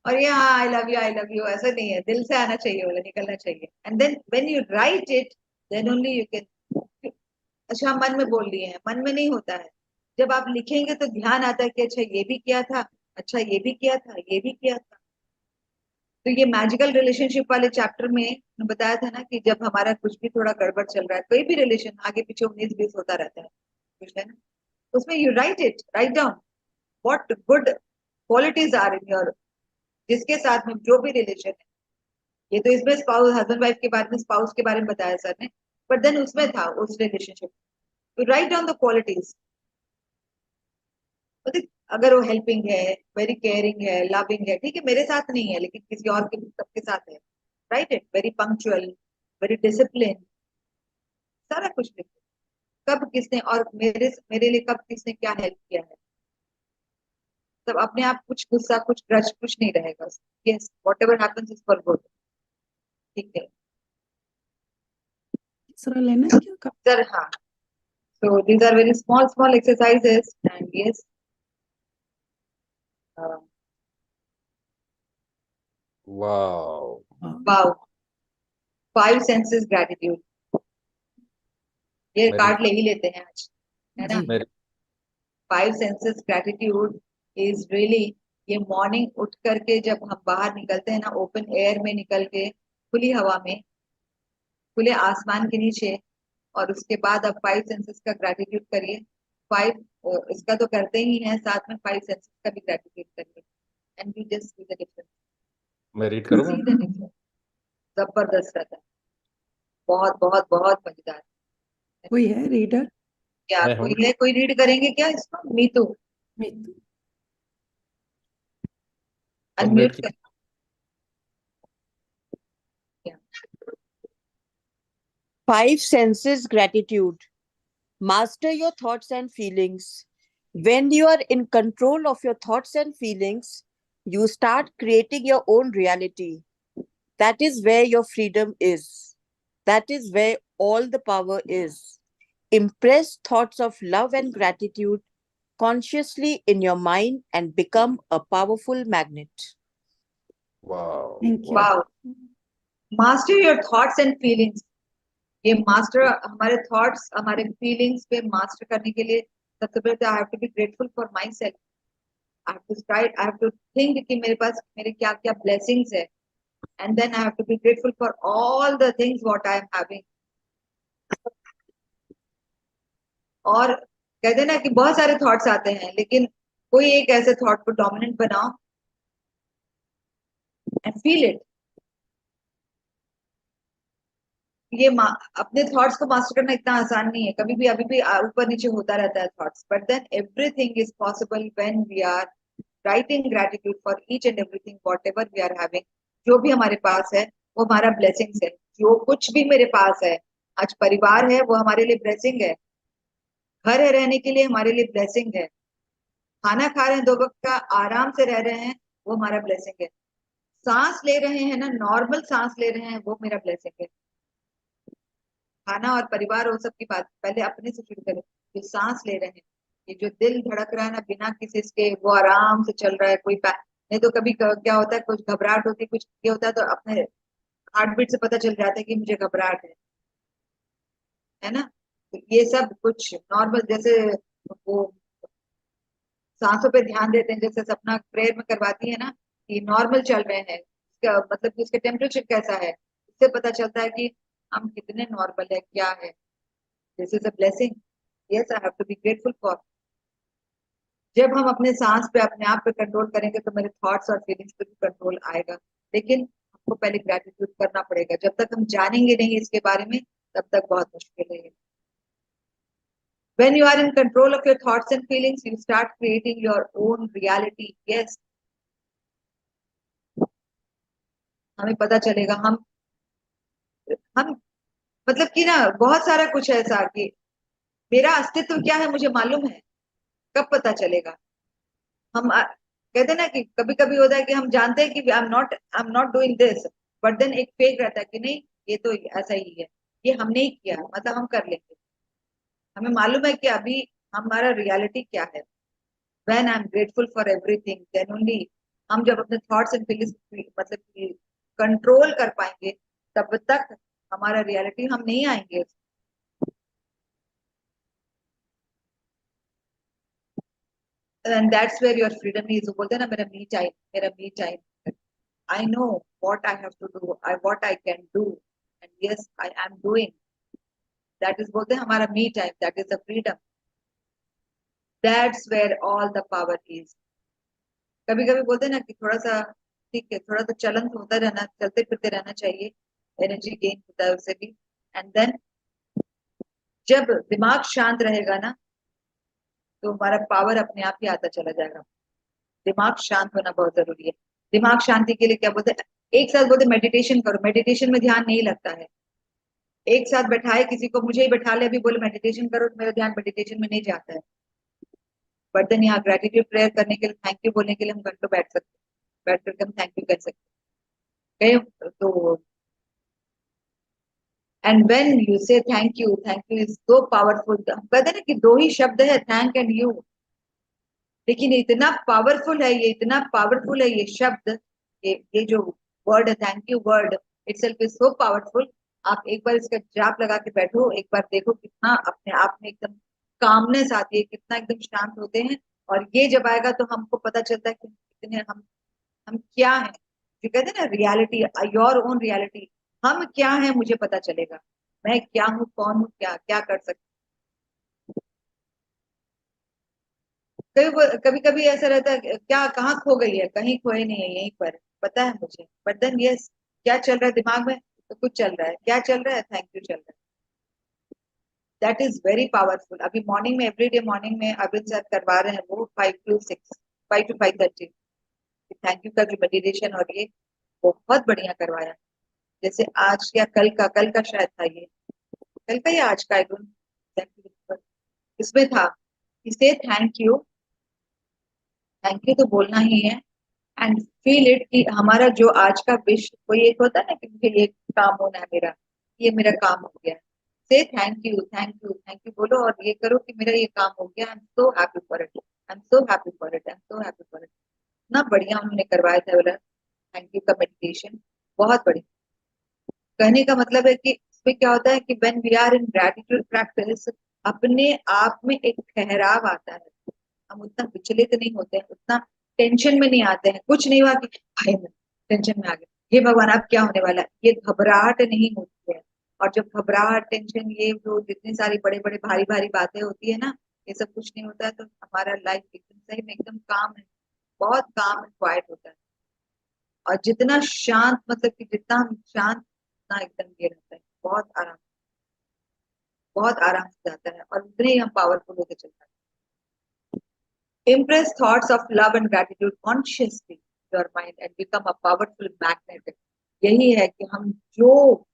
और ये हाँ, I love you ऐसा नहीं है, दिल से आना चाहिए, बोला निकलना चाहिए. And then when you write it, then only you can. अच्छा, मन में बोल लिए हैं, मन में नहीं होता है. जब आप लिखेंगे तो ध्यान आता है कि अच्छा ये भी किया था, अच्छा ये भी किया था, ये भी किया था. तो ये मैजिकल रिलेशनशिप वाले चैप्टर में बताया था ना कि जब हमारा कुछ भी थोड़ा गड़बड़ चल रहा है, कोई भी रिलेशन आगे पीछे 19-20 होता रहता है कुछ, है ना. उसमें you write down what good qualities are in your, जिसके साथ में जो भी रिलेशन है. ये तो इसमें स्पाउस, हस्बैंड वाइफ के बारे में, स्पाउस के बारे में बताया सर ने, बट देन उसमें था उस relationship. You write down the qualities. अगर वो हेल्पिंग है, वेरी केयरिंग है, लविंग है, ठीक है, मेरे साथ नहीं है लेकिन किसी और के सबके साथ है, right it. Very punctual, very discipline, सारा कुछ लिखो. कब किसने और मेरे लिए कब किसने क्या हेल्प किया है. तब अपने आप कुछ गुस्सा, कुछ ग्रज, कुछ नहीं रहेगा. Yes, whatever happens is for good. ठीक है तीसरा लेना है क्या? सर. हाँ, so these are very small exercises, and yes, Wow. wow, 5 senses gratitude. ये मेरी कार्ड ले ही लेते हैं आज, है ना. जी. मेरी 5 senses gratitude is really, ये मॉर्निंग उठ करके जब हम बाहर निकलते हैं ना, ओपन एयर में निकल के, खुली हवा में, खुले आसमान के नीचे, और उसके बाद आप 5 सेंसेस का ग्रेटिट्यूड करिए. 5 इसका तो करते ही हैं, साथ में 5 सेंसेस का भी ग्रेटिट्यूड करिए, and you just see the difference. मैं रीड करूँ? सी द डिफरेंस. जबरदस्त रहता है, बहुत बहुत बहुत मजेदार. कोई है रीडर? क्या मैं हूँ. कोई है? कोई रीड करेंगे क्या इसको? मीतू, मितु. अनम्यूट की- कर. Five senses gratitude. Master your thoughts and feelings. When you are in control of your thoughts and feelings, you start creating your own reality. That is where your freedom is. That is where all the power is. Impress thoughts of love and gratitude consciously in your mind and become a powerful magnet. Wow. Thank you. Wow. Master your thoughts and feelings. ये master हमारे thoughts, हमारे feelings पे master करने के लिए सबसे पहले I have to be grateful for myself. I have to try, I have to think कि मेरे पास मेरे क्या क्या ब्लेसिंग्स है, and then I have to be grateful for all the things what I am having. और कहते हैं ना कि बहुत सारे थॉट्स आते हैं, लेकिन कोई एक ऐसे थॉट को डोमिनेंट बनाओ एंड फील इट. ये अपने थॉट्स को मास्टर करना इतना आसान नहीं है. कभी भी अभी भी ऊपर नीचे होता रहता है thoughts, but then everything is possible when we are writing gratitude for each and everything whatever we are having. जो भी हमारे पास है वो हमारा ब्लेसिंग्स है. जो कुछ भी मेरे पास है, आज परिवार है वो हमारे लिए ब्लेसिंग है, घर है रहने के लिए हमारे लिए ब्लेसिंग है, खाना खा रहे हैं 2 वक्त का, आराम से रह रहे हैं, वो हमारा ब्लेसिंग है, सांस ले रहे हैं ना, नॉर्मल सांस ले रहे हैं, वो मेरा ब्लेसिंग है. खाना और परिवार वो सब की बात पहले अपने से शुरू करें. जो सांस ले रहे हैं, ये जो दिल धड़क रहा है ना बिना किसी के, वो आराम से चल रहा है. कोई नहीं तो कभी क्या होता है, कुछ घबराहट होती है, कुछ ये होता है, तो अपने हार्ट बीट से पता चल जाता है कि मुझे घबराहट है ना. तो ये सब कुछ नॉर्मल, जैसे वो सांसों पे ध्यान देते हैं, जैसे सपना प्रेयर में करवाती है ना, कि नॉर्मल चल रहे हैं, इसका मतलब कि उसका टेम्परेचर कैसा है, इससे पता चलता है कि हम कितने नॉर्मल है, क्या है। This is a blessing, yes I have to be grateful for. जब हम अपने सांस पे अपने आप पे कंट्रोल करेंगे तो मेरे थॉट्स और फीलिंग्स पे भी कंट्रोल आएगा, लेकिन हमको पहले ग्रेटिट्यूड करना पड़ेगा। जब तक हम जानेंगे नहीं इसके बारे में, तब तक बहुत मुश्किल है। When you are in control of your thoughts and feelings, you start creating your own reality. Yes, हमें पता चलेगा हम मतलब कि ना, बहुत सारा कुछ है ऐसा कि मेरा अस्तित्व क्या है मुझे मालूम है। कब पता चलेगा? कहते हैं ना कि कभी कभी होता है कि हम जानते हैं कि I am not doing this, but then एक फेक रहता है कि नहीं, ये तो ऐसा ही है, ये हमने ही किया, मतलब हम कर लेंगे। हमें मालूम है कि अभी हमारा रियलिटी क्या है। When I am grateful for everything, then only हम जब अपने थॉट्स एंड फीलिंग्स मतलब कि कंट्रोल कर पाएंगे, तब तक हमारा रियलिटी हम नहीं आएंगे। And that's where your freedom is. बोलते हैं ना, मेरा me time, I know what I have to do, what I can do, and yes I am doing. That is, बोलते हैं हमारा me time, that is the freedom, that's where all the power is. कभी कभी बोलते हैं ना कि थोड़ा सा, ठीक है, थोड़ा सा चलन तो होता रहना, चलते फिरते रहना चाहिए, एनर्जी गेन होता है उससे भी। एंड देन जब दिमाग शांत रहेगा ना, तो हमारा पावर अपने आप ही आता चला जाएगा। दिमाग शांत होना बहुत जरूरी है। दिमाग शांति के लिए क्या बोलते हैं, एक साथ बोलते मेडिटेशन करो, मेडिटेशन में ध्यान नहीं लगता है। एक साथ बैठाए किसी को, मुझे ही बैठा ले अभी, बोले मेडिटेशन करो, तो मेरा ध्यान मेडिटेशन में नहीं जाता है। बट देन यहाँ ग्रेटिट्यूड प्रेयर करने के लिए, थैंक यू बोलने के लिए हम घंटों बैठ सकते हैं, बैठ करके हम थैंक यू कर सकते हैं। तो एंड व्हेन यू से thank you is so powerful. कहते हैं ना कि दो ही शब्द है, थैंक एंड यू, लेकिन इतना पावरफुल है ये, इतना पावरफुल है ये शब्द, ये जो वर्ड है, thank you word itself is so powerful. आप एक बार इसका जाप लगा के बैठो, एक बार देखो कितना अपने आप में एकदम कामनेस आती है, कितना एकदम शांत होते हैं। और ये जब आएगा तो हमको पता चलता है कि कितने हम क्या है, जो कहते हैं ना रियलिटी, योर ओन रियलिटी, हम क्या है मुझे पता चलेगा, मैं क्या हूँ, कौन हूँ, क्या क्या कर सकती। कभी कभी ऐसा रहता है क्या, कहाँ खो गई है, कहीं खोए नहीं है, यहीं पर पता है मुझे। बट देन यस, क्या चल रहा है दिमाग में, तो कुछ चल रहा है, क्या चल रहा है, थैंक यू चल रहा है। That is very powerful. अभी मॉर्निंग में, एवरीडे मॉर्निंग में अरविंद सर करवा रहे हैं वो 5 to 6, 5 to 5:30, थैंक यू का जो मेडिटेशन, और ये बहुत बढ़िया करवाया। जैसे आज या कल का शायद था ये, कल का या आज का, आई डोंट एक्चुअली, इसमें था इसे थैंक यू तो बोलना ही है। एंड फील इट कि हमारा जो आज का विश, कोई एक होता है ना कि मुझे ये काम होना है, मेरा ये मेरा काम हो गया, से thank you thank you thank you बोलो, और ये करो कि मेरा ये काम हो गया, I am so happy for it, I am so happy for it, I am so happy for it. इतना बढ़िया उन्होंने करवाया था बोला थैंक यू का मेडिटेशन, बहुत बढ़िया। कहने का मतलब है कि इसमें क्या होता है कि when we are in gratitude practice, अपने आप में एक ठहराव आता है, हम उतना विचलित नहीं होते हैं, उतना टेंशन में नहीं आते हैं, कुछ नहीं हुआ कि भाई मैं टेंशन में आ गया, हे भगवान अब क्या होने वाला है, ये घबराहट नहीं होती है। और जब घबराहट, टेंशन, ये जो जितनी सारी बड़े बड़े भारी भारी बातें होती है ना, ये सब कुछ नहीं होता है, तो हमारा लाइफ एकदम सही में एकदम काम है, बहुत काम है, क्वाइट होता है। और जितना शांत, मतलब कि जितना हम शांत, उतना एकदम ये रहता है, बहुत आराम से जाता है, और उतने ही हम पावरफुल होते चलते हैं। Impress thoughts of love and gratitude consciously in your mind and become a powerful magnet. यही है कि हम जो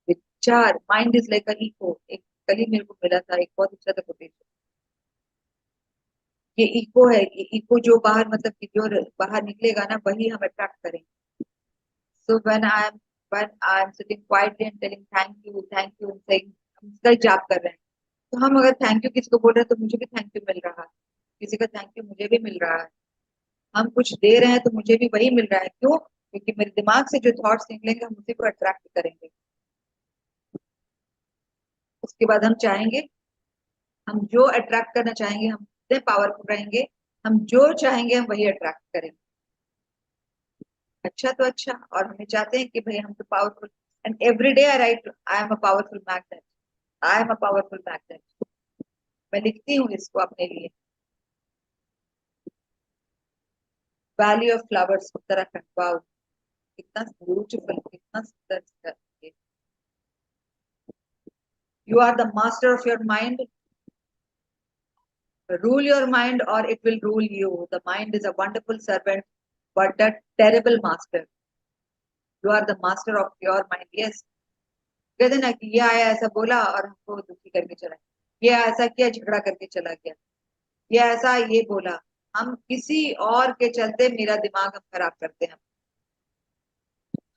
विचार, mind is like a echo, एक कल ही मेरे को मिला था, एक बहुत अच्छा था कोटेशन, ये इको है, ये इको जो बाहर, मतलब कि जो बाहर निकलेगा ना, वही हम अट्रैक्ट करेंगे। So when I am sitting quietly and telling thank you and saying, हम इसका ही जाप कर रहे हैं, तो हम अगर थैंक यू किसी को बोल रहे हैं तो मुझे भी थैंक यू मिल रहा है, किसी का थैंक यू मुझे भी मिल रहा है, हम कुछ दे रहे हैं तो मुझे भी वही मिल रहा है। क्यों? क्योंकि मेरे दिमाग से जो थॉट्स निकलेंगे हम उसी को अट्रैक्ट करेंगे। उसके बाद हम चाहेंगे हम जो अट्रैक्ट करना चाहेंगे हम उतने पावरफुल रहेंगे, हम जो चाहेंगे हम वही अट्रैक्ट करेंगे। अच्छा तो अच्छा, और हमें चाहते हैं कि भाई हम तो powerful, and every day I write I am a powerful magnet, I am a powerful magnet. मैं लिखती हूँ इसको अपने लिए। Valley of flowers Uttarakhand, wow कितना ब्यूटीफुल, कितना सुंदर। You are the master of your mind, rule your mind or it will rule you. The mind is a wonderful servant but a terrible master. You are the master of your mind. Yes, कहते ना कि ये आया ऐसा बोला और हमको दुखी करके चला गया, ये ऐसा किया झगड़ा करके चला गया, ये ऐसा ये बोला, हम किसी और के चलते मेरा दिमाग हम खराब करते हैं।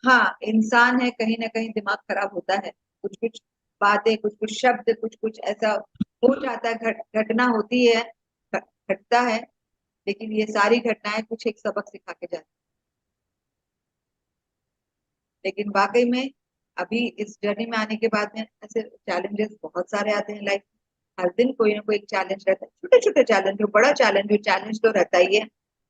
हाँ, इंसान है, कहीं ना कहीं दिमाग खराब होता है, कुछ कुछ बातें, कुछ कुछ शब्द, कुछ कुछ ऐसा हो जाता है, घटना होती है, घटता है, लेकिन ये सारी घटनाएं कुछ एक सबक सिखा के जाती। लेकिन वाकई में अभी इस जर्नी में आने के बाद में ऐसे चैलेंजेस बहुत सारे आते हैं लाइफ में। हर दिन कोई ना कोई चैलेंज रहता है, छोटे छोटे चैलेंज हो, बड़ा चैलेंज हो, चैलेंज तो रहता ही है।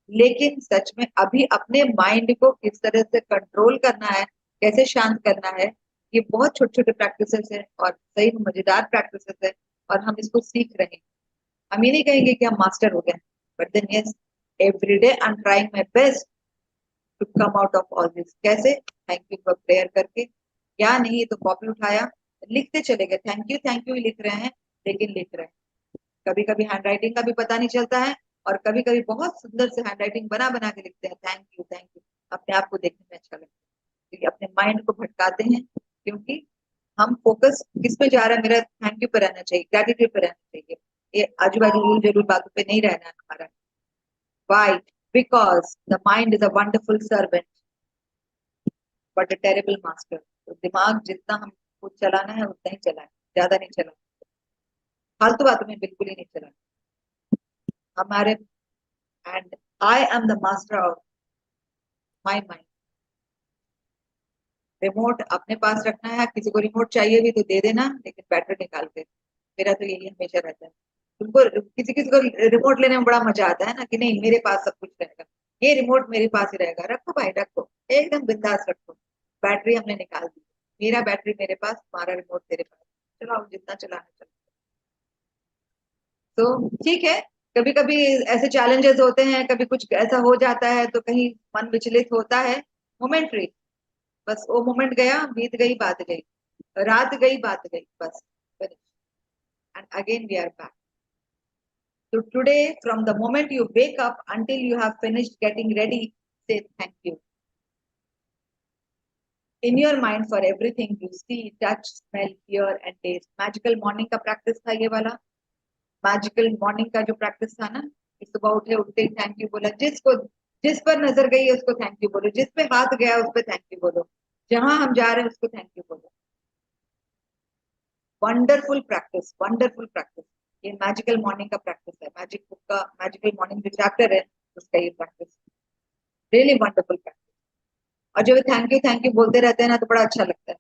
लेकिन सच में अभी अपने माइंड को किस तरह से कंट्रोल करना है, कैसे शांत करना है, ये बहुत छोटे छोटे प्रैक्टिसेस है और सही में मजेदार प्रैक्टिसेस है, और हम इसको सीख रहे हैं। हम ये नहीं कहेंगे कि हम मास्टर हो गए, but then yes, every day I am trying my best to come out of all this. कैसे? थैंक यू फॉर प्रेयर करके, या नहीं तो कॉपी उठाया, लिखते चले गए, थैंक यू लिख रहे हैं, लेकिन लिख रहे हैं। कभी कभी हैंड राइटिंग का भी पता नहीं चलता है, और कभी कभी बहुत सुंदर से हैंड राइटिंग बना बना के लिखते हैं, थैंक यू। अपने आप को देखने में अच्छा लगता है, क्योंकि अपने माइंड को भटकाते हैं, क्योंकि हम फोकस किस पे जा रहा है, मेरा थैंक यू पे रहना चाहिए, ग्रेटिट्यूड पे रहना चाहिए, ये आजू बाजू रूल जरूर बातों पे नहीं रहना है हमारा। Why? Because the mind is a wonderful servant but a terrible master. तो दिमाग जितना हमको चलाना है उतना ही चलाए, ज्यादा नहीं चलाए, फालतू बातों में बिल्कुल ही नहीं चलाए हमारे। And I am the master of my mind. Remote अपने पास रखना है, किसी को रिमोट चाहिए भी तो दे देना, लेकिन बैटरी निकाल के। मेरा तो यही हमेशा रहता है। तुमको किसी किसी को रिमोट लेने में बड़ा मजा आता है ना, कि नहीं मेरे पास सब कुछ रहेगा, ये रिमोट मेरे पास ही रहेगा, रखो भाई रखो, एकदम बिंदास रखो। बैटरी हमने निकाल दी, मेरा बैटरी मेरे पास, तुम्हारा रिमोट तेरे पास, चलाओ जितना चलाना चलो। तो ठीक है, कभी कभी ऐसे चैलेंजेस होते हैं, कभी कुछ ऐसा हो जाता है तो कहीं मन विचलित होता है, मोमेंट्री। बस वो मोमेंट गया, बीत गई, बात गई, रात गई, बात गई, बस and again we are back. So today, from the moment you wake up until you have finished getting ready, say thank you. In your mind for everything you see, touch, smell, hear and taste. Magical morning का practice था ये वाला। Magical morning का जो practice था ना, कि सुबह उठे, उठते ही थैंक यू बोला, जिसको जिस पर नजर गई है उसको थैंक यू बोलो, जिस पे हाथ गया उस पे थैंक यू बोलो, जहां हम जा रहे हैं उसको थैंक यू बोलो। Wonderful practice, wonderful practice. ये मैजिकल मॉर्निंग का प्रैक्टिस है, मैजिक बुक का मैजिकल मॉर्निंग जो चैप्टर है उसका ये प्रैक्टिस, रियली वंडरफुल प्रैक्टिस। और जब थैंक यू बोलते रहते हैं ना तो बड़ा अच्छा लगता है।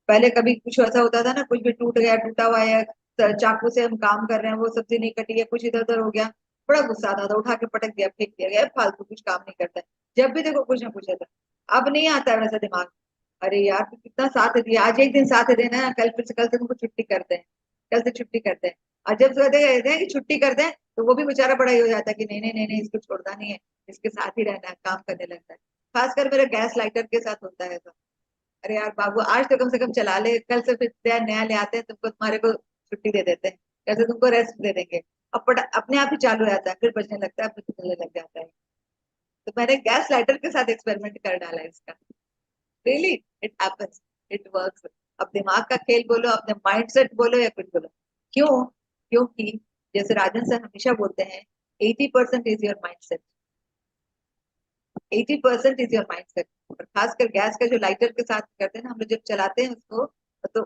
पहले कभी कुछ ऐसा होता था ना, कुछ भी टूट गया, टूटा हुआ है, चाकू से हम काम कर रहे हैं, वो सब्जी नहीं कटी है, कुछ इधर उधर हो गया, बड़ा गुस्सा आता था, उठा के पटक दिया, फेंक दिया गया, फालतू कुछ काम नहीं करता है, जब भी देखो कुछ ना कुछ आता है। अब नहीं आता है वैसा दिमाग, अरे यार तू कितना साथ दिया, आज एक दिन साथ देना है, कल से तुमको छुट्टी करते हैं, कल से छुट्टी करते हैं। और जब कहते हैं कि छुट्टी कर दें तो वो भी बेचारा बड़ा ही हो जाता है कि नहीं इसको छोड़ना नहीं है, इसके साथ ही रहना है, काम करने लगता है। खासकर मेरे गैस लाइटर के साथ होता है ऐसा, अरे यार बाबू आज तो कम से कम चला ले, कल से फिर नया ले आते हैं, तुमको तुम्हारे को छुट्टी दे देते हैं, कल से तुमको रेस्ट दे देंगे। अब अपने आप ही चालू हो जाता है, फिर बजने लगता है, फिर चलने लग जाता है। तो मैंने गैस लाइटर के साथ एक्सपेरिमेंट कर डाला है इसका। Really it happens, it works. अब दिमाग का खेल बोलो, अपने माइंड सेट बोलो या कुछ बोलो, क्यों? क्योंकि जैसे राजन सर हमेशा बोलते हैं, 80% is your mind set, 80% is your mind set. और खासकर गैस का जो लाइटर के साथ करते हैं ना हम लोग, जब चलाते हैं उसको, तो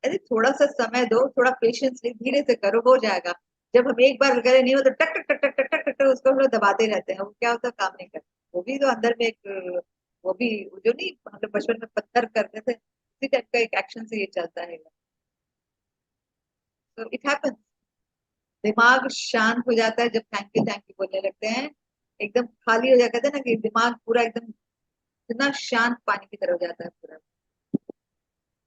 अरे थोड़ा सा समय दो, थोड़ा पेशेंस, धीरे से करो, हो जाएगा। जब हम एक बार करे नहीं हो तो टक टक टक टक टक टक टक उसको हम लोग दबाते रहते हैं, वो क्या होता है, काम नहीं करता। वो भी तो अंदर में एक, वो भी जो नहीं हम लोग बचपन में पत्थर करते थे, उसी टाइप का एक एक्शन से ये चलता है। तो इट हैपेंस, दिमाग शांत हो जाता है जब थैंक यू बोलने लगते हैं। एकदम खाली हो जाता है ना, कि दिमाग पूरा एकदम इतना शांत पानी की तरह हो जाता है पूरा।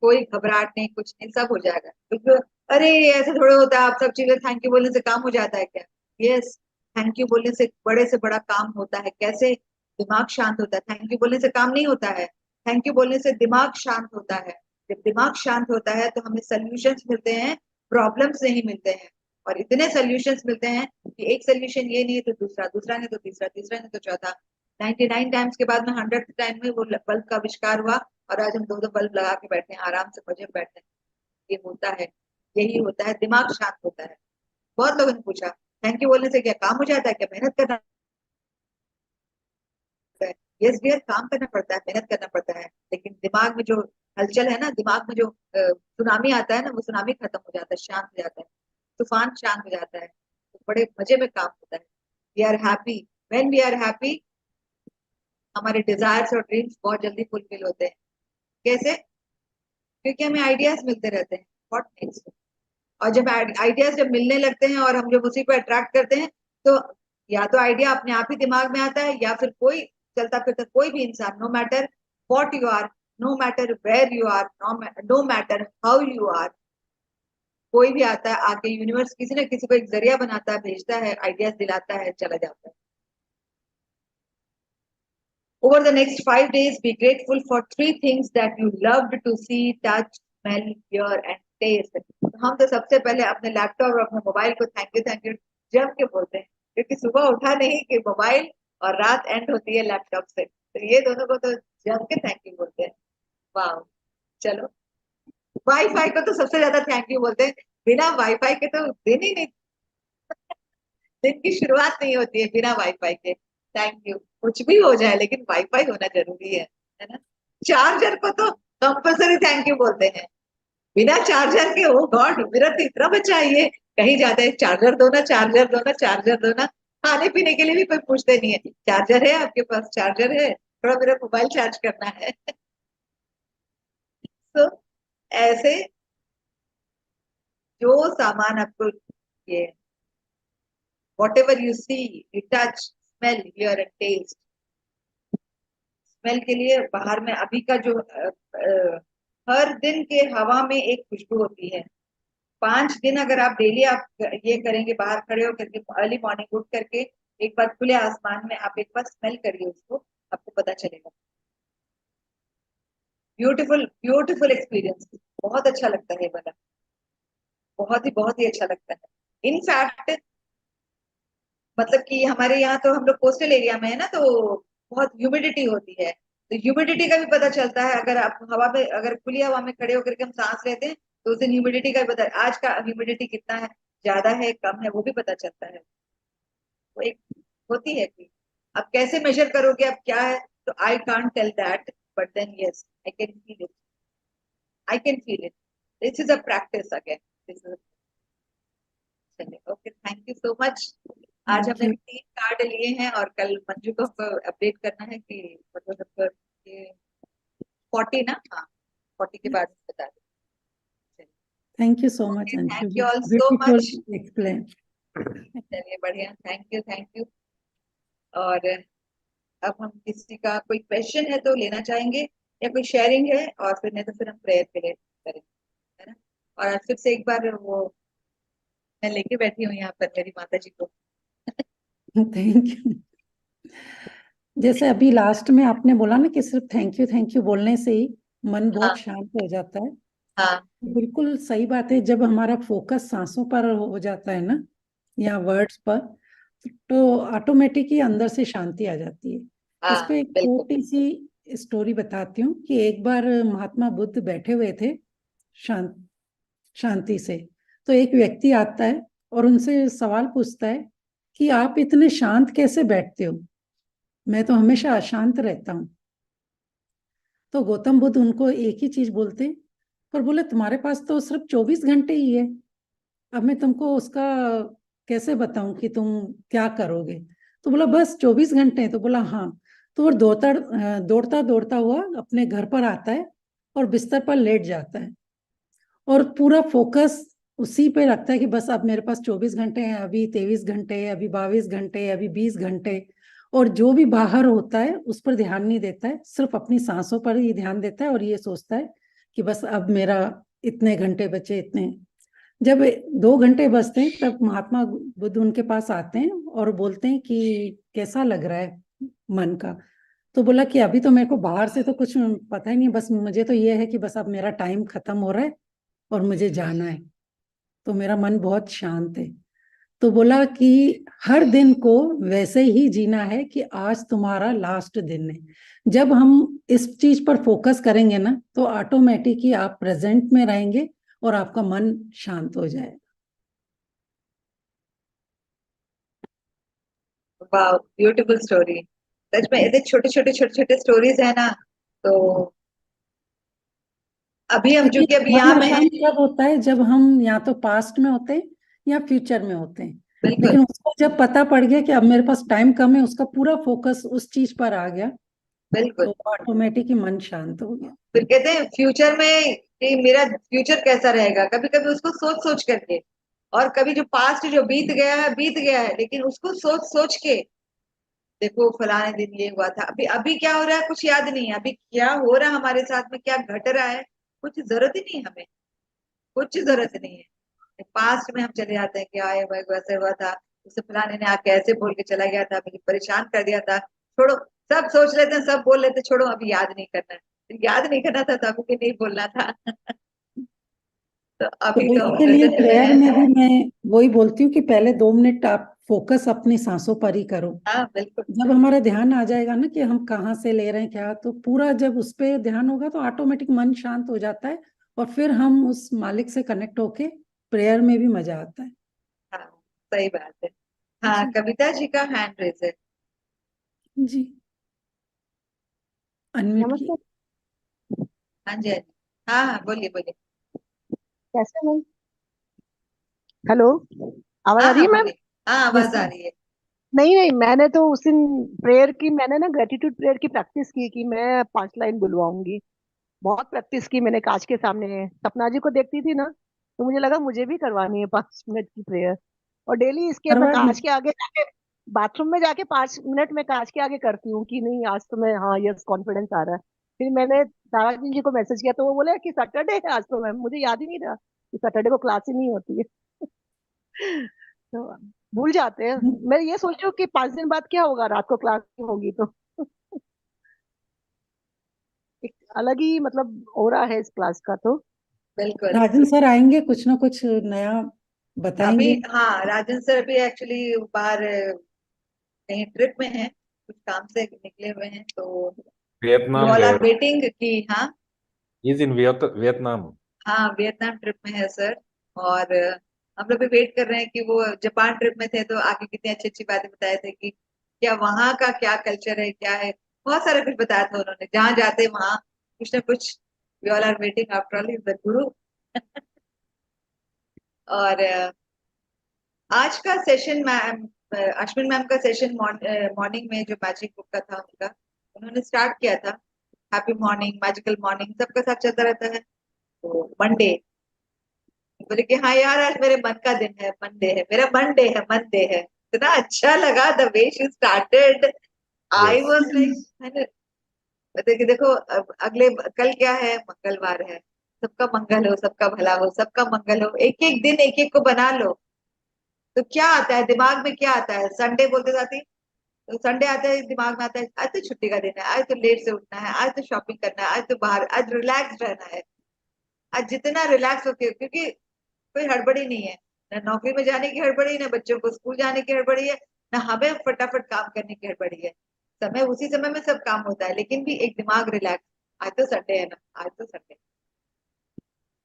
कोई घबराहट नहीं, कुछ नहीं, सब हो जाएगा बिल्कुल। अरे ऐसे थोड़े होता है, आप सब चीजें थैंक यू बोलने से काम हो जाता है क्या? यस, थैंक यू बोलने से बड़े से बड़ा काम होता है। कैसे? दिमाग शांत होता है। थैंक यू बोलने से काम नहीं होता है, थैंक यू बोलने से दिमाग शांत होता है। जब दिमाग शांत होता है तो हमें सोल्यूशंस मिलते हैं, प्रॉब्लम्स नहीं मिलते हैं। और इतने सोल्यूशंस मिलते हैं कि एक सोल्यूशन ये नहीं तो दूसरा, दूसरा नहीं तो तीसरा, तीसरा नहीं तो चौथा। 99 टाइम्स के बाद में 100th टाइम में वो बल्ब का आविष्कार हुआ, और आज हम दो दो बल्ब लगा के बैठे हैं, आराम से मजे में बैठे हैं। ये होता है, यही होता है, दिमाग शांत होता है। बहुत लोगों ने पूछा थैंक यू बोलने से क्या काम हो जाता है, क्या मेहनत करना पड़ता है? यस डियर, काम करना पड़ता है, मेहनत करना पड़ता है, लेकिन दिमाग में जो हलचल है ना, दिमाग में जो सुनामी आता है ना, वो सुनामी खत्म हो जाता है, शांत हो जाता है, तूफान शांत हो जाता है, तो बड़े मजे में काम होता है। We are happy. When we are happy, हमारे डिजायर्स और ड्रीम्स बहुत जल्दी फुलफिल होते हैं। कैसे? क्योंकि हमें आइडियाज मिलते रहते हैं, व्हाट नेक्स्ट। और जब आइडियाज जब मिलने लगते हैं और हम जब उसी को अट्रैक्ट करते हैं, तो या तो आइडिया अपने आप ही दिमाग में आता है, या फिर कोई चलता फिरता कोई भी इंसान, no matter what you are, no matter where you are, no matter how you are, कोई भी आता है आके, यूनिवर्स किसी न किसी को एक जरिया बनाता है, भेजता है, आइडियाज दिलाता है, चला जाता है। Over the next 5 days, be grateful for 3 things that you loved to see, touch, smell, hear and taste. तो हम तो सबसे पहले अपने लैपटॉप और अपने मोबाइल को थैंक यू जम के बोलते हैं, क्योंकि सुबह उठा नहीं कि मोबाइल, और रात एंड होती है लैपटॉप से, तो ये दोनों को तो जम के थैंक यू बोलते हैं। वाह, चलो। वाईफाई को तो सबसे ज्यादा थैंक यू बोलते हैं, बिना वाईफाई के तो दिन ही नहीं, दिन की शुरुआत नहीं होती है बिना वाईफाई के। थैंक यू, कुछ भी हो जाए लेकिन वाईफाई होना जरूरी है ना। चार्जर को तो कंपल्सरी थैंक यू बोलते हैं, बिना चार्जर के ओ गॉड, मेरा तो इतना बचा है, ये कहीं जाता है चार्जर दो ना, चार्जर दो ना, चार्जर दो ना। खाने पीने के लिए भी कोई पूछते नहीं है, चार्जर है आपके पास, चार्जर है, थोड़ा मेरा मोबाइल चार्ज करना है। तो ऐसे जो सामान आपको, ये whatever you see, you touch, smell, hear and taste. Smell के लिए बाहर में अभी का जो हर दिन के हवा में एक खुशबू होती है। 5 दिन अगर आप डेली आप ये करेंगे, बाहर खड़े होकर के अर्ली मॉर्निंग उठ करके एक बार खुले आसमान में आप एक बार स्मेल करिए उसको, आपको पता चलेगा। ब्यूटीफुल ब्यूटीफुल एक्सपीरियंस, बहुत अच्छा लगता है ये वाला, बहुत ही अच्छा लगता है। इनफैक्ट मतलब कि हमारे यहाँ तो हम लोग कोस्टल एरिया में है ना, तो बहुत ह्यूमिडिटी होती है, तो ह्यूमिडिटी का भी पता चलता है। अगर आप हवा में, अगर खुली हवा में खड़े होकर के हम सांस लेते हैं, तो उस दिन ह्यूमिडिटी का भी पता, आज का ह्यूमिडिटी कितना है, ज्यादा है कम है, वो भी पता चलता है। वो एक होती है कि आप कैसे मेजर करोगे, अब क्या है, तो I can't tell that, but then yes I can feel it, I can feel it. This is a practice again, this is. चलिए, okay, thank you so much. आज Thank हमने you. 3 कार्ड लिए हैं, और कल मंजू को अपडेट करना है कि मतलब ये 40 ना, हाँ 40 के बाद बता दें। Thank you so much, okay, Anshu thank ji. You all so Beautiful much. explain. चलिए बढ़िया, थैंक यू। और अब हम किसी का कोई क्वेश्चन है तो लेना चाहेंगे, या कोई शेयरिंग है, और फिर नहीं तो फिर हम प्रेयर के लिए करेंगे, है ना। और आज फिर से एक बार वो मैं लेके बैठी हूँ यहाँ पर मेरी माता जी को। Thank you. जैसे अभी लास्ट में आपने बोला ना कि सिर्फ थैंक यू बोलने से ही मन हाँ बहुत शांत हो जाता है। हाँ बिल्कुल सही बात है। जब हमारा फोकस सांसों पर हो जाता है ना, या वर्ड्स पर, तो ऑटोमेटिक ही अंदर से शांति आ जाती है। इस हाँ, पे एक बिल्कुल। छोटी सी स्टोरी बताती हूँ कि एक बार महात्मा बुद्ध बैठे हुए थे शांति से, तो एक व्यक्ति आता है और उनसे सवाल पूछता है कि आप इतने शांत कैसे बैठते हो, मैं तो हमेशा अशांत रहता हूँ। तो गौतम बुद्ध उनको एक ही चीज बोलते, पर बोले तुम्हारे पास तो सिर्फ 24 घंटे ही है, अब मैं तुमको उसका कैसे बताऊं कि तुम क्या करोगे। तो बोला बस 24 घंटे हैं? तो बोला हाँ। तो वो दौड़ता दौड़ता हुआ अपने घर पर आता है और बिस्तर पर लेट जाता है, और पूरा फोकस उसी पे लगता है कि बस अब मेरे पास 24 घंटे हैं, अभी 23 घंटे है, अभी 22 घंटे है, अभी 20 घंटे, और जो भी बाहर होता है उस पर ध्यान नहीं देता है, सिर्फ अपनी सांसों पर ही ध्यान देता है और ये सोचता है कि बस अब मेरा इतने घंटे बचे, इतने। जब 2 घंटे बचते हैं तब महात्मा बुद्ध उनके पास आते हैं और बोलते हैं कि कैसा लग रहा है मन का। तो बोला कि अभी तो मेरे को बाहर से तो कुछ पता ही नहीं, बस मुझे तो ये है कि बस अब मेरा टाइम खत्म हो रहा है और मुझे जाना है, तो मेरा मन बहुत शांत है। तो बोला कि हर दिन को वैसे ही जीना है कि आज तुम्हारा लास्ट दिन है। जब हम इस चीज पर फोकस करेंगे ना तो ऑटोमेटिक ही आप प्रेजेंट में रहेंगे और आपका मन शांत हो जाएगा। वाह, ब्यूटीफुल स्टोरी। सच में ऐसे छोटे छोटे स्टोरीज है ना, तो अभी हम क्योंकि चूंकि अभी यहाँ मन में हैं। शांत कब होता है? जब हम या तो पास्ट में होते हैं या फ्यूचर में होते हैं। बिल्कुल लेकिन उसको जब पता पड़ गया कि अब मेरे पास टाइम कम है, उसका पूरा फोकस उस चीज पर आ गया, बिल्कुल। तो ऑटोमेटिक ही मन शांत हो गया। फिर कहते हैं फ्यूचर में कि मेरा फ्यूचर कैसा रहेगा, कभी कभी उसको सोच सोच करके, और कभी जो पास्ट जो बीत गया है, लेकिन उसको सोच सोच के देखो फलाने दिन ये हुआ था, अभी अभी क्या हो रहा है कुछ याद नहीं है, अभी क्या हो रहा है हमारे साथ में, क्या घट रहा है, कुछ जरूरत ही नहीं है हमें, कुछ जरूरत नहीं है। पास्ट में हम चले जाते हैं कि आए भाई वैसे हुआ था, उसे फलाने ने आके ऐसे बोल के चला गया था, मुझे परेशान कर दिया था, छोड़ो। सब सोच लेते हैं, सब बोल लेते हैं, छोड़ो अभी याद नहीं करना है। तो याद नहीं करना था तो अभी भी नहीं बोलना था। तो अभी तो तो हम इसके लिए प्रेजेंट में प्रेयर में भी हैं। मैं वही बोलती हूँ कि पहले 2 मिनट आप फोकस अपनी सांसों पर ही करो। हाँ बिल्कुल। जब हमारा ध्यान आ जाएगा ना कि हम कहाँ से ले रहे हैं क्या, तो पूरा जब उस पे ध्यान होगा तो ऑटोमेटिक मन शांत हो जाता है और फिर हम उस मालिक से कनेक्ट होके प्रेयर में भी मजा आता है। हाँ सही बात है। हाँ, जी कविता जी का हैंड रेज है। जी, अनम्यूट की। नमस्ते। हाँ जी, हाँ जी। हाँ हाँ, बोलिए बोलिए। कैसे हैं? हेलो, आवाज आ हाँ रही हाँ है मैम? बोलिए। हाँ यस आवाज आ सर। रही है। नहीं नहीं, मैंने तो उस दिन प्रेयर की, मैंने ना ग्रेटिट्यूड प्रेयर की प्रैक्टिस की कि मैं 5 लाइन बुलवाऊंगी। बहुत प्रैक्टिस की मैंने कांच के सामने, सपना जी को देखती थी ना, तो मुझे लगा मुझे भी करवानी है 5 मिनट की प्रेयर। और डेली इसके मैं करवा दी। कांच के आगे जाके, बाथरूम में जाके 5 मिनट में कांच के आगे करती हूँ कि नहीं आज तो मैं, हाँ यस, कॉन्फिडेंस आ रहा है। फिर मैंने दादाजी जी को मैसेज किया तो वो बोले कि सैटरडे है आज, तो मैम मुझे याद ही नहीं रहा कि सैटरडे को क्लास ही नहीं होती है। तो भूल जाते हैं। मैं ये सोच रही हूँ कि 5 दिन बाद क्या होगा, रात को क्लास होगी तो एक अलग ही मतलब हो रहा है इस क्लास का तो। बिल्कुल। राजन सर आएंगे, कुछ ना कुछ नया अभी बताएंगे। हाँ, राजन सर अभी एक्चुअली बाहर कहीं ट्रिप में हैं, कुछ काम से निकले हुए हैं, तो you Vietnam all are there. Waiting कि हाँ। He's in Vietnam. हाँ, वियतनाम ट्रिप में है सर। और हम लोग भी वेट कर रहे हैं कि वो जापान ट्रिप में थे तो आगे कितनी अच्छी अच्छी बातें बताए थे कि क्या वहाँ का क्या कल्चर है, क्या है, बहुत सारा कुछ बताया था उन्होंने, जहाँ जाते वहाँ कुछ ना कुछ। We all are waiting, after all is the guru. और आज का सेशन मैम, अश्विन मैम का सेशन मॉर्निंग में जो मैजिक बुक का था उनका, उन्होंने स्टार्ट किया था, हैप्पी मॉर्निंग, मैजिकल मॉर्निंग, सबका साथ चलता रहता है। तो मंडे बोले कि हाँ यार आज मेरे मन का दिन है, मंडे है, मेरा मंडे है, मंडे है। इतना अच्छा लगा the way she started. I Yes. Was like, देखिए देखो अगले कल क्या है, मंगलवार है, सबका मंगल हो, सबका भला हो, सबका मंगल हो, एक एक दिन एक एक को बना लो। तो क्या आता है दिमाग में, क्या आता है संडे बोलते जाती, तो संडे आता है दिमाग में, आता है आज तो छुट्टी का दिन है, आज तो लेट से उठना है, आज तो शॉपिंग करना है, आज तो बाहर, आज रिलैक्स रहना है। आज जितना रिलैक्स होके, क्योंकि कोई हड़बड़ी नहीं है, ना नौकरी में जाने की हड़बड़ी, ना बच्चों को स्कूल जाने की हड़बड़ी है, ना हमें फटाफट काम करने की हड़बड़ी है। समय उसी समय में सब काम होता है, लेकिन भी एक दिमाग रिलैक्स। आज तो संडे है ना, आज तो संडे।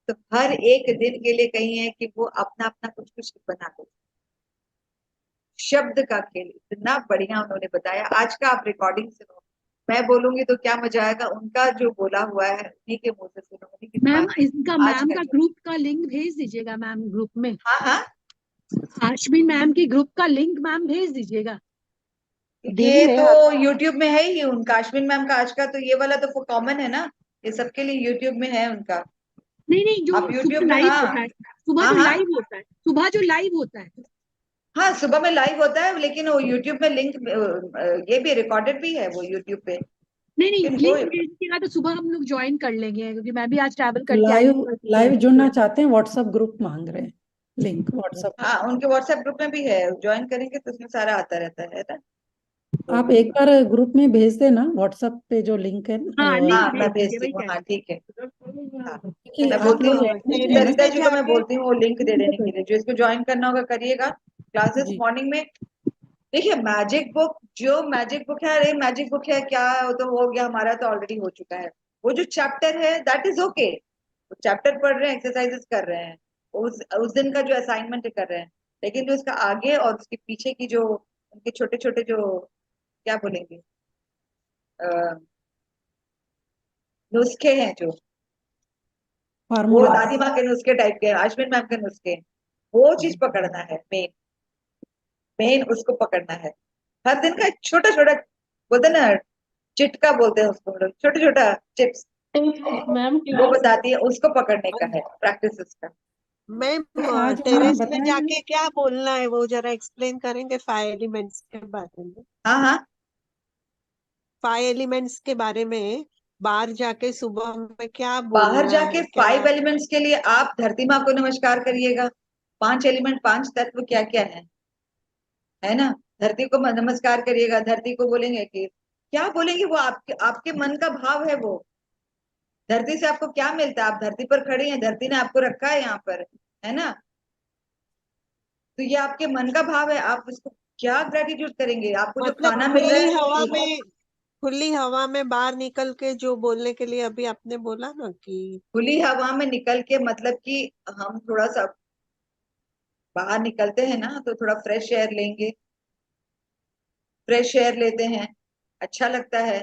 तो हर एक दिन के लिए कही है कि वो अपना अपना कुछ कुछ बना दो। शब्द का खेल इतना बढ़िया उन्होंने बताया। आज का आप रिकॉर्डिंग सुनो, मैं बोलूंगी तो क्या मजा आएगा, उनका जो बोला हुआ है उन्हीं के मुंह से सुनो, उन्हीं की मैम जुबान से। इनका, आज मैम का का जो, ग्रुप का लिंक भेज दीजिएगा मैम ग्रुप में। हाँ हाँ, आशमी मैम की ग्रुप का लिंक मैम भेज दीजिएगा। डेली ये नए तो आते YouTube में है ही उनका, अश्विन मैम का आज का, तो ये वाला तो कॉमन है ना, ये सबके लिए YouTube में है उनका। नहीं नहीं, जो आप YouTube सुबह में, लाइव हाँ होता है, सुबह हाँ जो हाँ लाइव होता है, सुबह जो लाइव होता है। हाँ, सुबह में लाइव होता है, लेकिन वो यूट्यूब में लिंक, ये भी रिकॉर्डेड भी है वो यूट्यूब पे, नहीं नहीं, लेकिन वो लिंक भेज दीजिएगा तो सुबह हम लोग ज्वाइन कर लेंगे, क्योंकि मैं भी आज ट्रैवल करके आई लाइव हूँ बस। लाइव जुड़ना चाहते हैं, व्हाट्सएप ग्रुप मांग रहे हैं, लिंक व्हाट्सएप। हाँ उनके व्हाट्सएप ग्रुप में भी है, ज्वाइन करेंगे तो उसमें सारा आता रहता है ना। तो आप एक बार ग्रुप में भेज देना व्हाट्सएप पे जो लिंक है। हाँ, लिंक हाँ मैं भेज दीजिए, भेजती वही हूँ, कह हाँ रही ठीक है। हाँ कि मैं आप बोलती लोग हूँ एडमिट है ना। सरिता जी को, मैं जाके बोलती हूँ वो लिंक दे देने के लिए, जो इसको ज्वाइन करना होगा करिएगा क्लासेस जी मॉर्निंग में। देखिए मैजिक बुक, जो मैजिक बुक है, अरे मैजिक बुक है क्या, वो तो हो गया हमारा, तो ऑलरेडी हो चुका है। वो जो चैप्टर है दैट इज ओके, चैप्टर पढ़ रहे हैं, एक्सरसाइजेस कर रहे हैं, उस दिन का जो असाइनमेंट कर रहे हैं, लेकिन जो उसका आगे और उसके पीछे की जो उनके छोटे छोटे जो, क्या बोलेंगे, नुस्खे हैं जो, वो फार्मूला। दादी माँ के नुस्खे टाइप के, अश्विन मैम के नुस्खे, वो चीज पकड़ना है, मेन मेन उसको पकड़ना है। हर दिन का छोटा छोटा, बोलते हैं ना चिटका, बोलते हैं उसको हम लोग, छोटा छोटा चिप्स, मैम वो क्लास बताती है, उसको पकड़ने का है, प्रैक्टिस उसका। मैम आज उन्होंने टेरेस में बताया ना। जाके क्या बोलना है वो जरा एक्सप्लेन करेंगे 5 एलिमेंट्स के बारे में। हाँ हाँ 5 एलिमेंट्स के बारे में बाहर जाके सुबह में क्या बाहर बोलना जाके है, क्या 5 एलिमेंट्स के लिए आप धरती माँ को नमस्कार करिएगा। 5 एलिमेंट, 5 तत्व क्या क्या है ना। धरती को नमस्कार करिएगा, धरती को बोलेंगे कि, क्या बोलेंगे, वो आपके आपके मन का भाव है वो। धरती से आपको क्या मिलता है, आप धरती पर खड़ी हैं, धरती ने आपको रखा है यहाँ पर, है ना। तो ये आपके मन का भाव है, आप उसको क्या ग्रेटिट्यूड करेंगे, आपको जो मतलब खाना मिल रहा है। खुली हवा में बाहर निकल के जो बोलने के लिए अभी आपने बोला ना कि खुली हवा में निकल के, मतलब कि हम थोड़ा सा बाहर निकलते हैं ना, तो थोड़ा फ्रेश एयर लेंगे, फ्रेश एयर लेते हैं, अच्छा लगता है।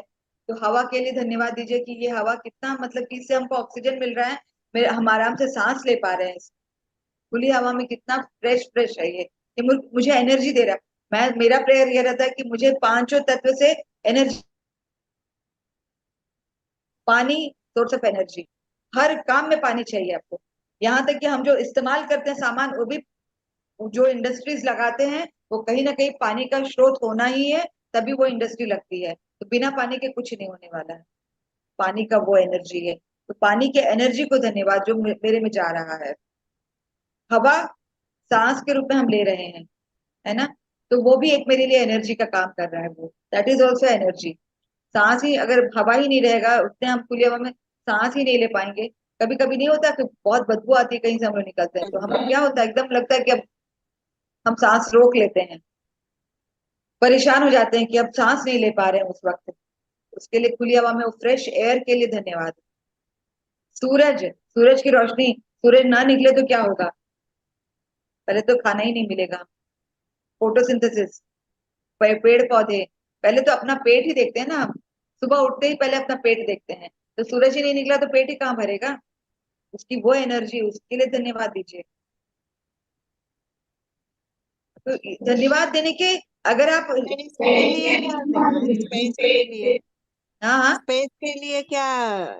तो हवा के लिए धन्यवाद दीजिए कि ये हवा कितना, मतलब कि इससे हमको ऑक्सीजन मिल रहा है, हम आराम से सांस ले पा रहे हैं। खुली हवा में कितना फ्रेश फ्रेश है ये मुझे एनर्जी दे रहा है। मैं, मेरा प्रेयर ये रहता है कि मुझे पांचों तत्व से एनर्जी, पानी सोर्स ऑफ एनर्जी, हर काम में पानी चाहिए आपको। यहाँ तक कि हम जो इस्तेमाल करते हैं सामान, वो भी जो इंडस्ट्रीज लगाते हैं, वो कहीं ना कहीं पानी का स्रोत होना ही है, तभी वो इंडस्ट्री लगती है। तो बिना पानी के कुछ नहीं होने वाला है, पानी का वो एनर्जी है। तो पानी के एनर्जी को धन्यवाद जो मेरे में जा रहा है। हवा सांस के रूप में हम ले रहे हैं, है ना, तो वो भी एक मेरे लिए एनर्जी का काम कर रहा है, वो दैट इज ऑल्सो एनर्जी। सांस ही, अगर हवा ही नहीं रहेगा, उतने हम खुली हवा में सांस ही नहीं ले पाएंगे। कभी कभी नहीं होता कि बहुत बदबू आती है कहीं से हम लोग निकलते हैं, तो हमें क्या होता है, एकदम लगता है कि अब हम सांस रोक लेते हैं, परेशान हो जाते हैं कि अब सांस नहीं ले पा रहे हैं उस वक्त। उसके लिए खुली हवा में वो फ्रेश एयर के लिए धन्यवाद। सूरज, सूरज की रोशनी, सूरज ना निकले तो क्या होगा, पहले तो खाना ही नहीं मिलेगा, फोटोसिंथेसिस, पेड़ पौधे, पहले तो अपना पेट ही देखते हैं ना हम, सुबह उठते ही पहले अपना पेट देखते हैं। तो सूरज ही नहीं निकला तो पेट ही कहाँ भरेगा, उसकी वो एनर्जी, उसके लिए धन्यवाद दीजिए। तो धन्यवाद देने के, अगर आप, स्पेस के लिए क्या देना है, स्पेस के लिए, हाँ हाँ, स्पेस के लिए क्या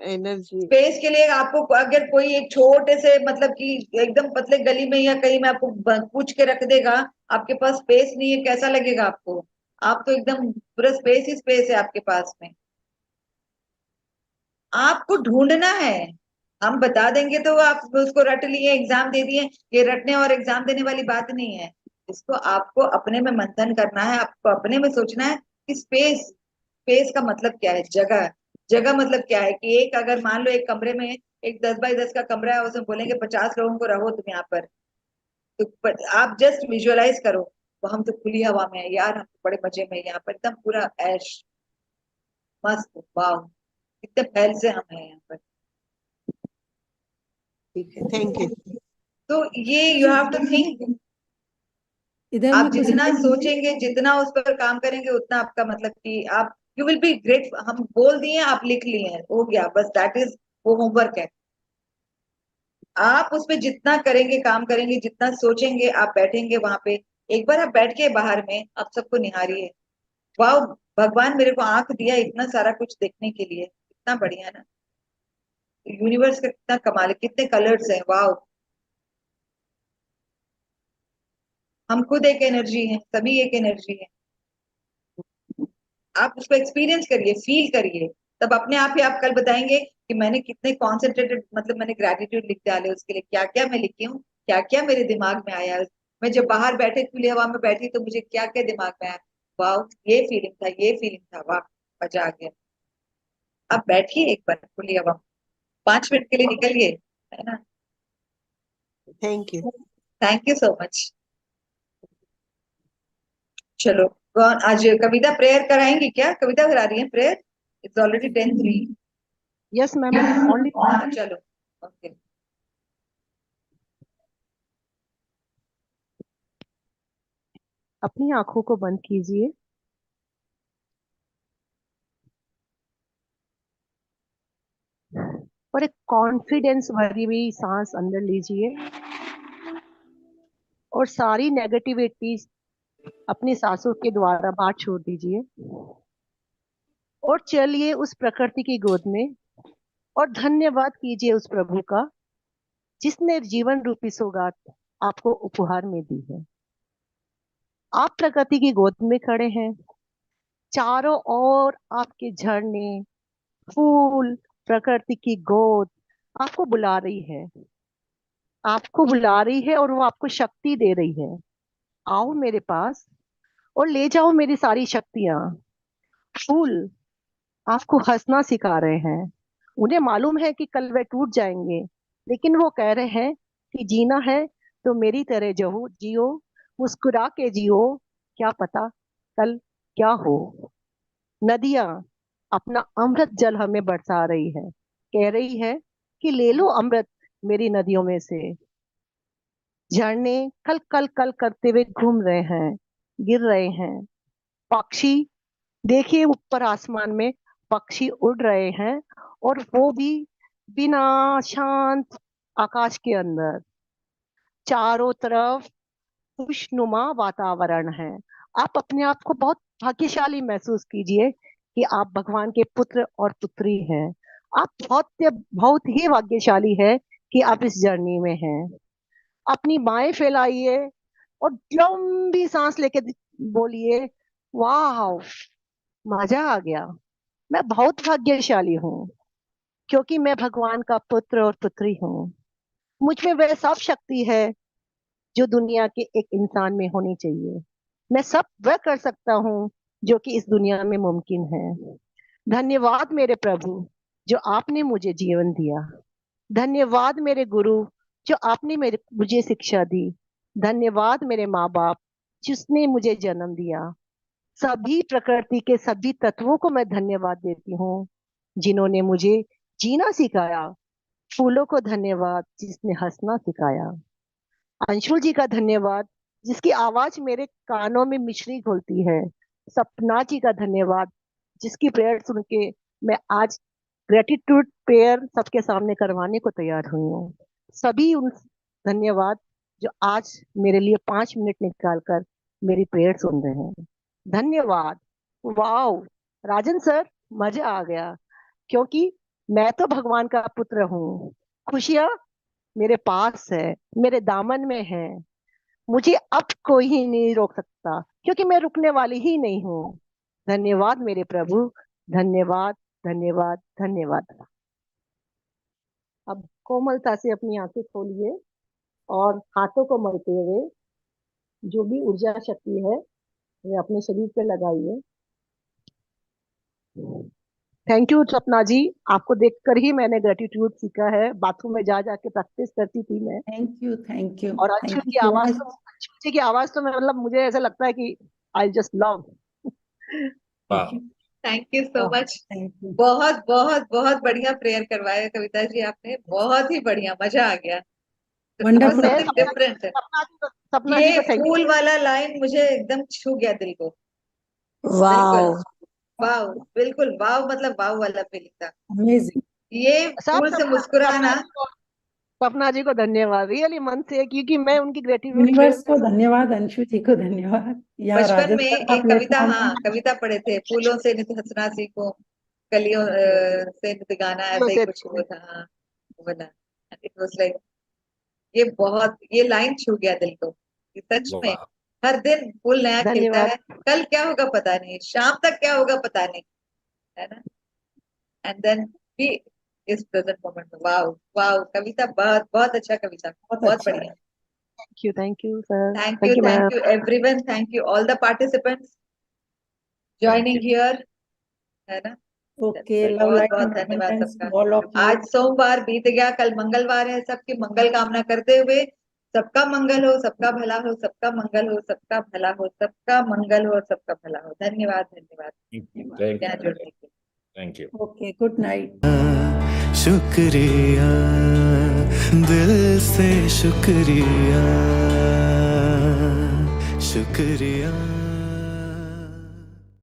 एनर्जी। स्पेस के लिए आपको, अगर कोई एक छोटे से, मतलब कि एकदम पतले गली में या कहीं में आपको पूछ के रख देगा, आपके पास स्पेस नहीं है, कैसा लगेगा आपको। आप तो एकदम पूरा स्पेस ही स्पेस है आपके पास में। आपको ढूंढना है, हम बता देंगे तो आप उसको रट लिए, एग्जाम दे दिए। ये रटने और एग्जाम देने वाली बात नहीं है, इसको आपको अपने में मंथन करना है, आपको अपने में सोचना है कि स्पेस, स्पेस का मतलब क्या है, जगह, जगह मतलब क्या है, कि एक, अगर मान लो एक कमरे में एक 10 बाई 10 का कमरा है, उसमें बोलेंगे 50 लोगों को रहो तुम यहाँ पर, तो आप जस्ट विजुअलाइज करो, वो हम तो खुली हवा में है यार, हम तो बड़े मजे में यहाँ पर, एकदम पूरा ऐश, मस्त, वाह, कितने फैल से हम हैं यहाँ पर। ठीक है, थैंक यू। तो ये यू हैव टू थिंक, इधर आप में कुछ जितना सोचेंगे, जितना उस पर काम करेंगे, उतना आपका, मतलब कि आप, यू विल बी ग्रेट। हम बोल दिए, आप लिख लिए, हो गया बस, दैट इज, वो होमवर्क है। आप उस पर जितना करेंगे, काम करेंगे, जितना सोचेंगे, आप बैठेंगे वहां पे, एक बार आप बैठ के बाहर में आप सबको निहारिए, वाह, भगवान मेरे को आंख दिया इतना सारा कुछ देखने के लिए, कितना बढ़िया ना, यूनिवर्स का कितना कमाल है, कितने कलर्स हैं, वाह। हम खुद एक एनर्जी हैं, सभी एक एनर्जी है। आप उसको एक्सपीरियंस करिए, फील करिए, तब अपने आप ही आप कल बताएंगे कि मैंने कितने कॉन्सेंट्रेटेड, मतलब मैंने ग्रेटिट्यूड लिख डाले उसके लिए, क्या क्या मैं लिखी हूँ, क्या क्या मेरे दिमाग में आया। मैं जब बाहर बैठे खुली हवा में बैठी तो मुझे क्या क्या दिमाग में आया, वाह ये फीलिंग था, ये फीलिंग था, वाह मजा आ गया। आप बैठिए एक बार खुली हवा में, 5 मिनट के लिए निकलिए, है ना। Thank you. Thank you so much. चलो, कौन आज कविता प्रेयर कराएंगी क्या? कविता करा रही है prayer? It's already 10:03। Yes ma'am, only हाँ चलो, ओके। अपनी आंखों को बंद कीजिए और एक कॉन्फिडेंस भरी हुई सांस अंदर लीजिए और सारी नेगेटिविटी अपनी सांसों के द्वारा बाहर छोड़ दीजिए और चलिए उस प्रकृति की गोद में और धन्यवाद कीजिए उस प्रभु का जिसने जीवन रूपी सौगात आपको उपहार में दी है। आप प्रकृति की गोद में खड़े हैं, चारों ओर आपके झरने, फूल, प्रकृति की गोद आपको बुला रही है, आपको बुला रही है और वो आपको शक्ति दे रही है। आओ मेरे पास और ले जाओ मेरी सारी शक्तियां। फूल आपको हंसना सिखा रहे हैं, उन्हें मालूम है कि कल वे टूट जाएंगे, लेकिन वो कह रहे हैं कि जीना है तो मेरी तरह जो जियो, मुस्कुरा के जियो, क्या पता कल क्या हो। नदियां अपना अमृत जल हमें बरसा रही है, कह रही है कि ले लो अमृत मेरी नदियों में से। झरने कल कल कल करते हुए घूम रहे हैं, गिर रहे हैं। पक्षी देखिए ऊपर आसमान में पक्षी उड़ रहे हैं और वो भी बिना, शांत आकाश के अंदर। चारों तरफ खुशनुमा वातावरण है। आप अपने आप को बहुत भाग्यशाली महसूस कीजिए कि आप भगवान के पुत्र और पुत्री हैं। आप बहुत बहुत ही भाग्यशाली है कि आप इस जर्नी में हैं। अपनी बाहें फैलाइए और लंबी सांस लेके बोलिए, वाह मजा आ गया, मैं बहुत भाग्यशाली हूँ क्योंकि मैं भगवान का पुत्र और पुत्री हूँ। मुझ में वह सब शक्ति है जो दुनिया के एक इंसान में होनी चाहिए। मैं सब वह कर सकता हूँ जो कि इस दुनिया में मुमकिन है। धन्यवाद मेरे प्रभु जो आपने मुझे जीवन दिया। धन्यवाद मेरे गुरु जो आपने मेरे मुझे शिक्षा दी। धन्यवाद मेरे माँ बाप जिसने मुझे जन्म दिया। सभी प्रकृति के सभी तत्वों को मैं धन्यवाद देती हूँ जिन्होंने मुझे जीना सिखाया। फूलों को धन्यवाद जिसने हंसना सिखाया। अंशुल जी का धन्यवाद जिसकी आवाज मेरे कानों में मिश्री घोलती है। सपना जी का धन्यवाद जिसकी प्रेयर सुन के मैं आज ग्रेटिट्यूड प्रेयर सबके सामने करवाने को तैयार हुई हूँ। सभी उन धन्यवाद जो आज मेरे लिए 5 मिनट निकाल कर मेरी प्रेयर सुन रहे हैं। धन्यवाद। वाओ राजन सर, मजा आ गया क्योंकि मैं तो भगवान का पुत्र हूँ। खुशियाँ मेरे पास है, मेरे दामन में है। मुझे अब कोई ही नहीं रोक सकता क्योंकि मैं रुकने वाली ही नहीं हूँ। धन्यवाद मेरे प्रभु, धन्यवाद धन्यवाद धन्यवाद। अब कोमलता से अपनी आंखें खोलिए और हाथों को मलते हुए जो भी ऊर्जा शक्ति है वे अपने शरीर पे लगाइए। थैंक यू सपना जी, आपको देखकर ही मैंने ग्रेटिट्यूड सीखा है। बाथरूम में जा जाके प्रैक्टिस करती थी मैं। थैंक यू और थैंक अंशुल यू की सो आवाज मच। तो, अंशुल जी की आवाज तो मैं मतलब मुझे ऐसा लगता है कि I just love. Wow. Thank you so much. Thank you. बहुत बहुत बहुत बढ़िया प्रेयर करवाया कविता जी आपने, बहुत ही बढ़िया, मजा आ गया। और वंडरफुल। मैं समथिंग डिफरेंट है। सपना जी ये को थैंक फूल यू। वाला लाइन मुझे एकदम छू गया दिल को, बिल्कुल। वाओ वाव, बिल्कुल वाव, मतलब वाव वाला फीलिंग था। अमेजिंग। ये सब फूल से सपना मुस्कुराना। सपना जी को धन्यवाद रियली मन से, क्योंकि मैं उनकी ग्रेटिट्यूड यूनिवर्स को प्रेयर धन्यवाद, अंशु जी को धन्यवाद, या बचपन राजन में सर का एक कविता, प्लेटफॉर्म हाँ है। कविता पढ़े थे, फूलों से नित हंसना सीखो, कलियों से नित गाना, ऐसा ही से। कुछ वो था, हाँ वो वाला। इट वाज लाइक, ये बहुत, ये लाइन छू गया दिल को कि सच में Wow. हर दिन फूल नया खिलता धन्यवाद। है, कल क्या होगा पता नहीं, शाम तक क्या होगा पता नहीं, है ना। एंड देन बी इस प्रेजेंट मोमेंट में। वाओ वाओ, कविता बहुत बहुत अच्छा, कविता बहुत अच्छा बढ़िया। Thank you sir, thank thank you ma'am. You everyone, thank you all the participants joining here, है ना। ओके, लव बहुत लाइट बहुत एंड धन्यवाद abundance सबका। to all of you. आज सोमवार बीत गया, कल मंगलवार है, सबकी मंगल कामना करते हुए सबका मंगल हो, सबका भला हो, सबका मंगल हो, सबका भला हो, सबका मंगल हो और सबका भला हो। धन्यवाद धन्यवाद Thank यहाँ you. जुड़ने के लिए। Thank you. Okay, good night. शुक्रिया, दिल से शुक्रिया, शुक्रिया।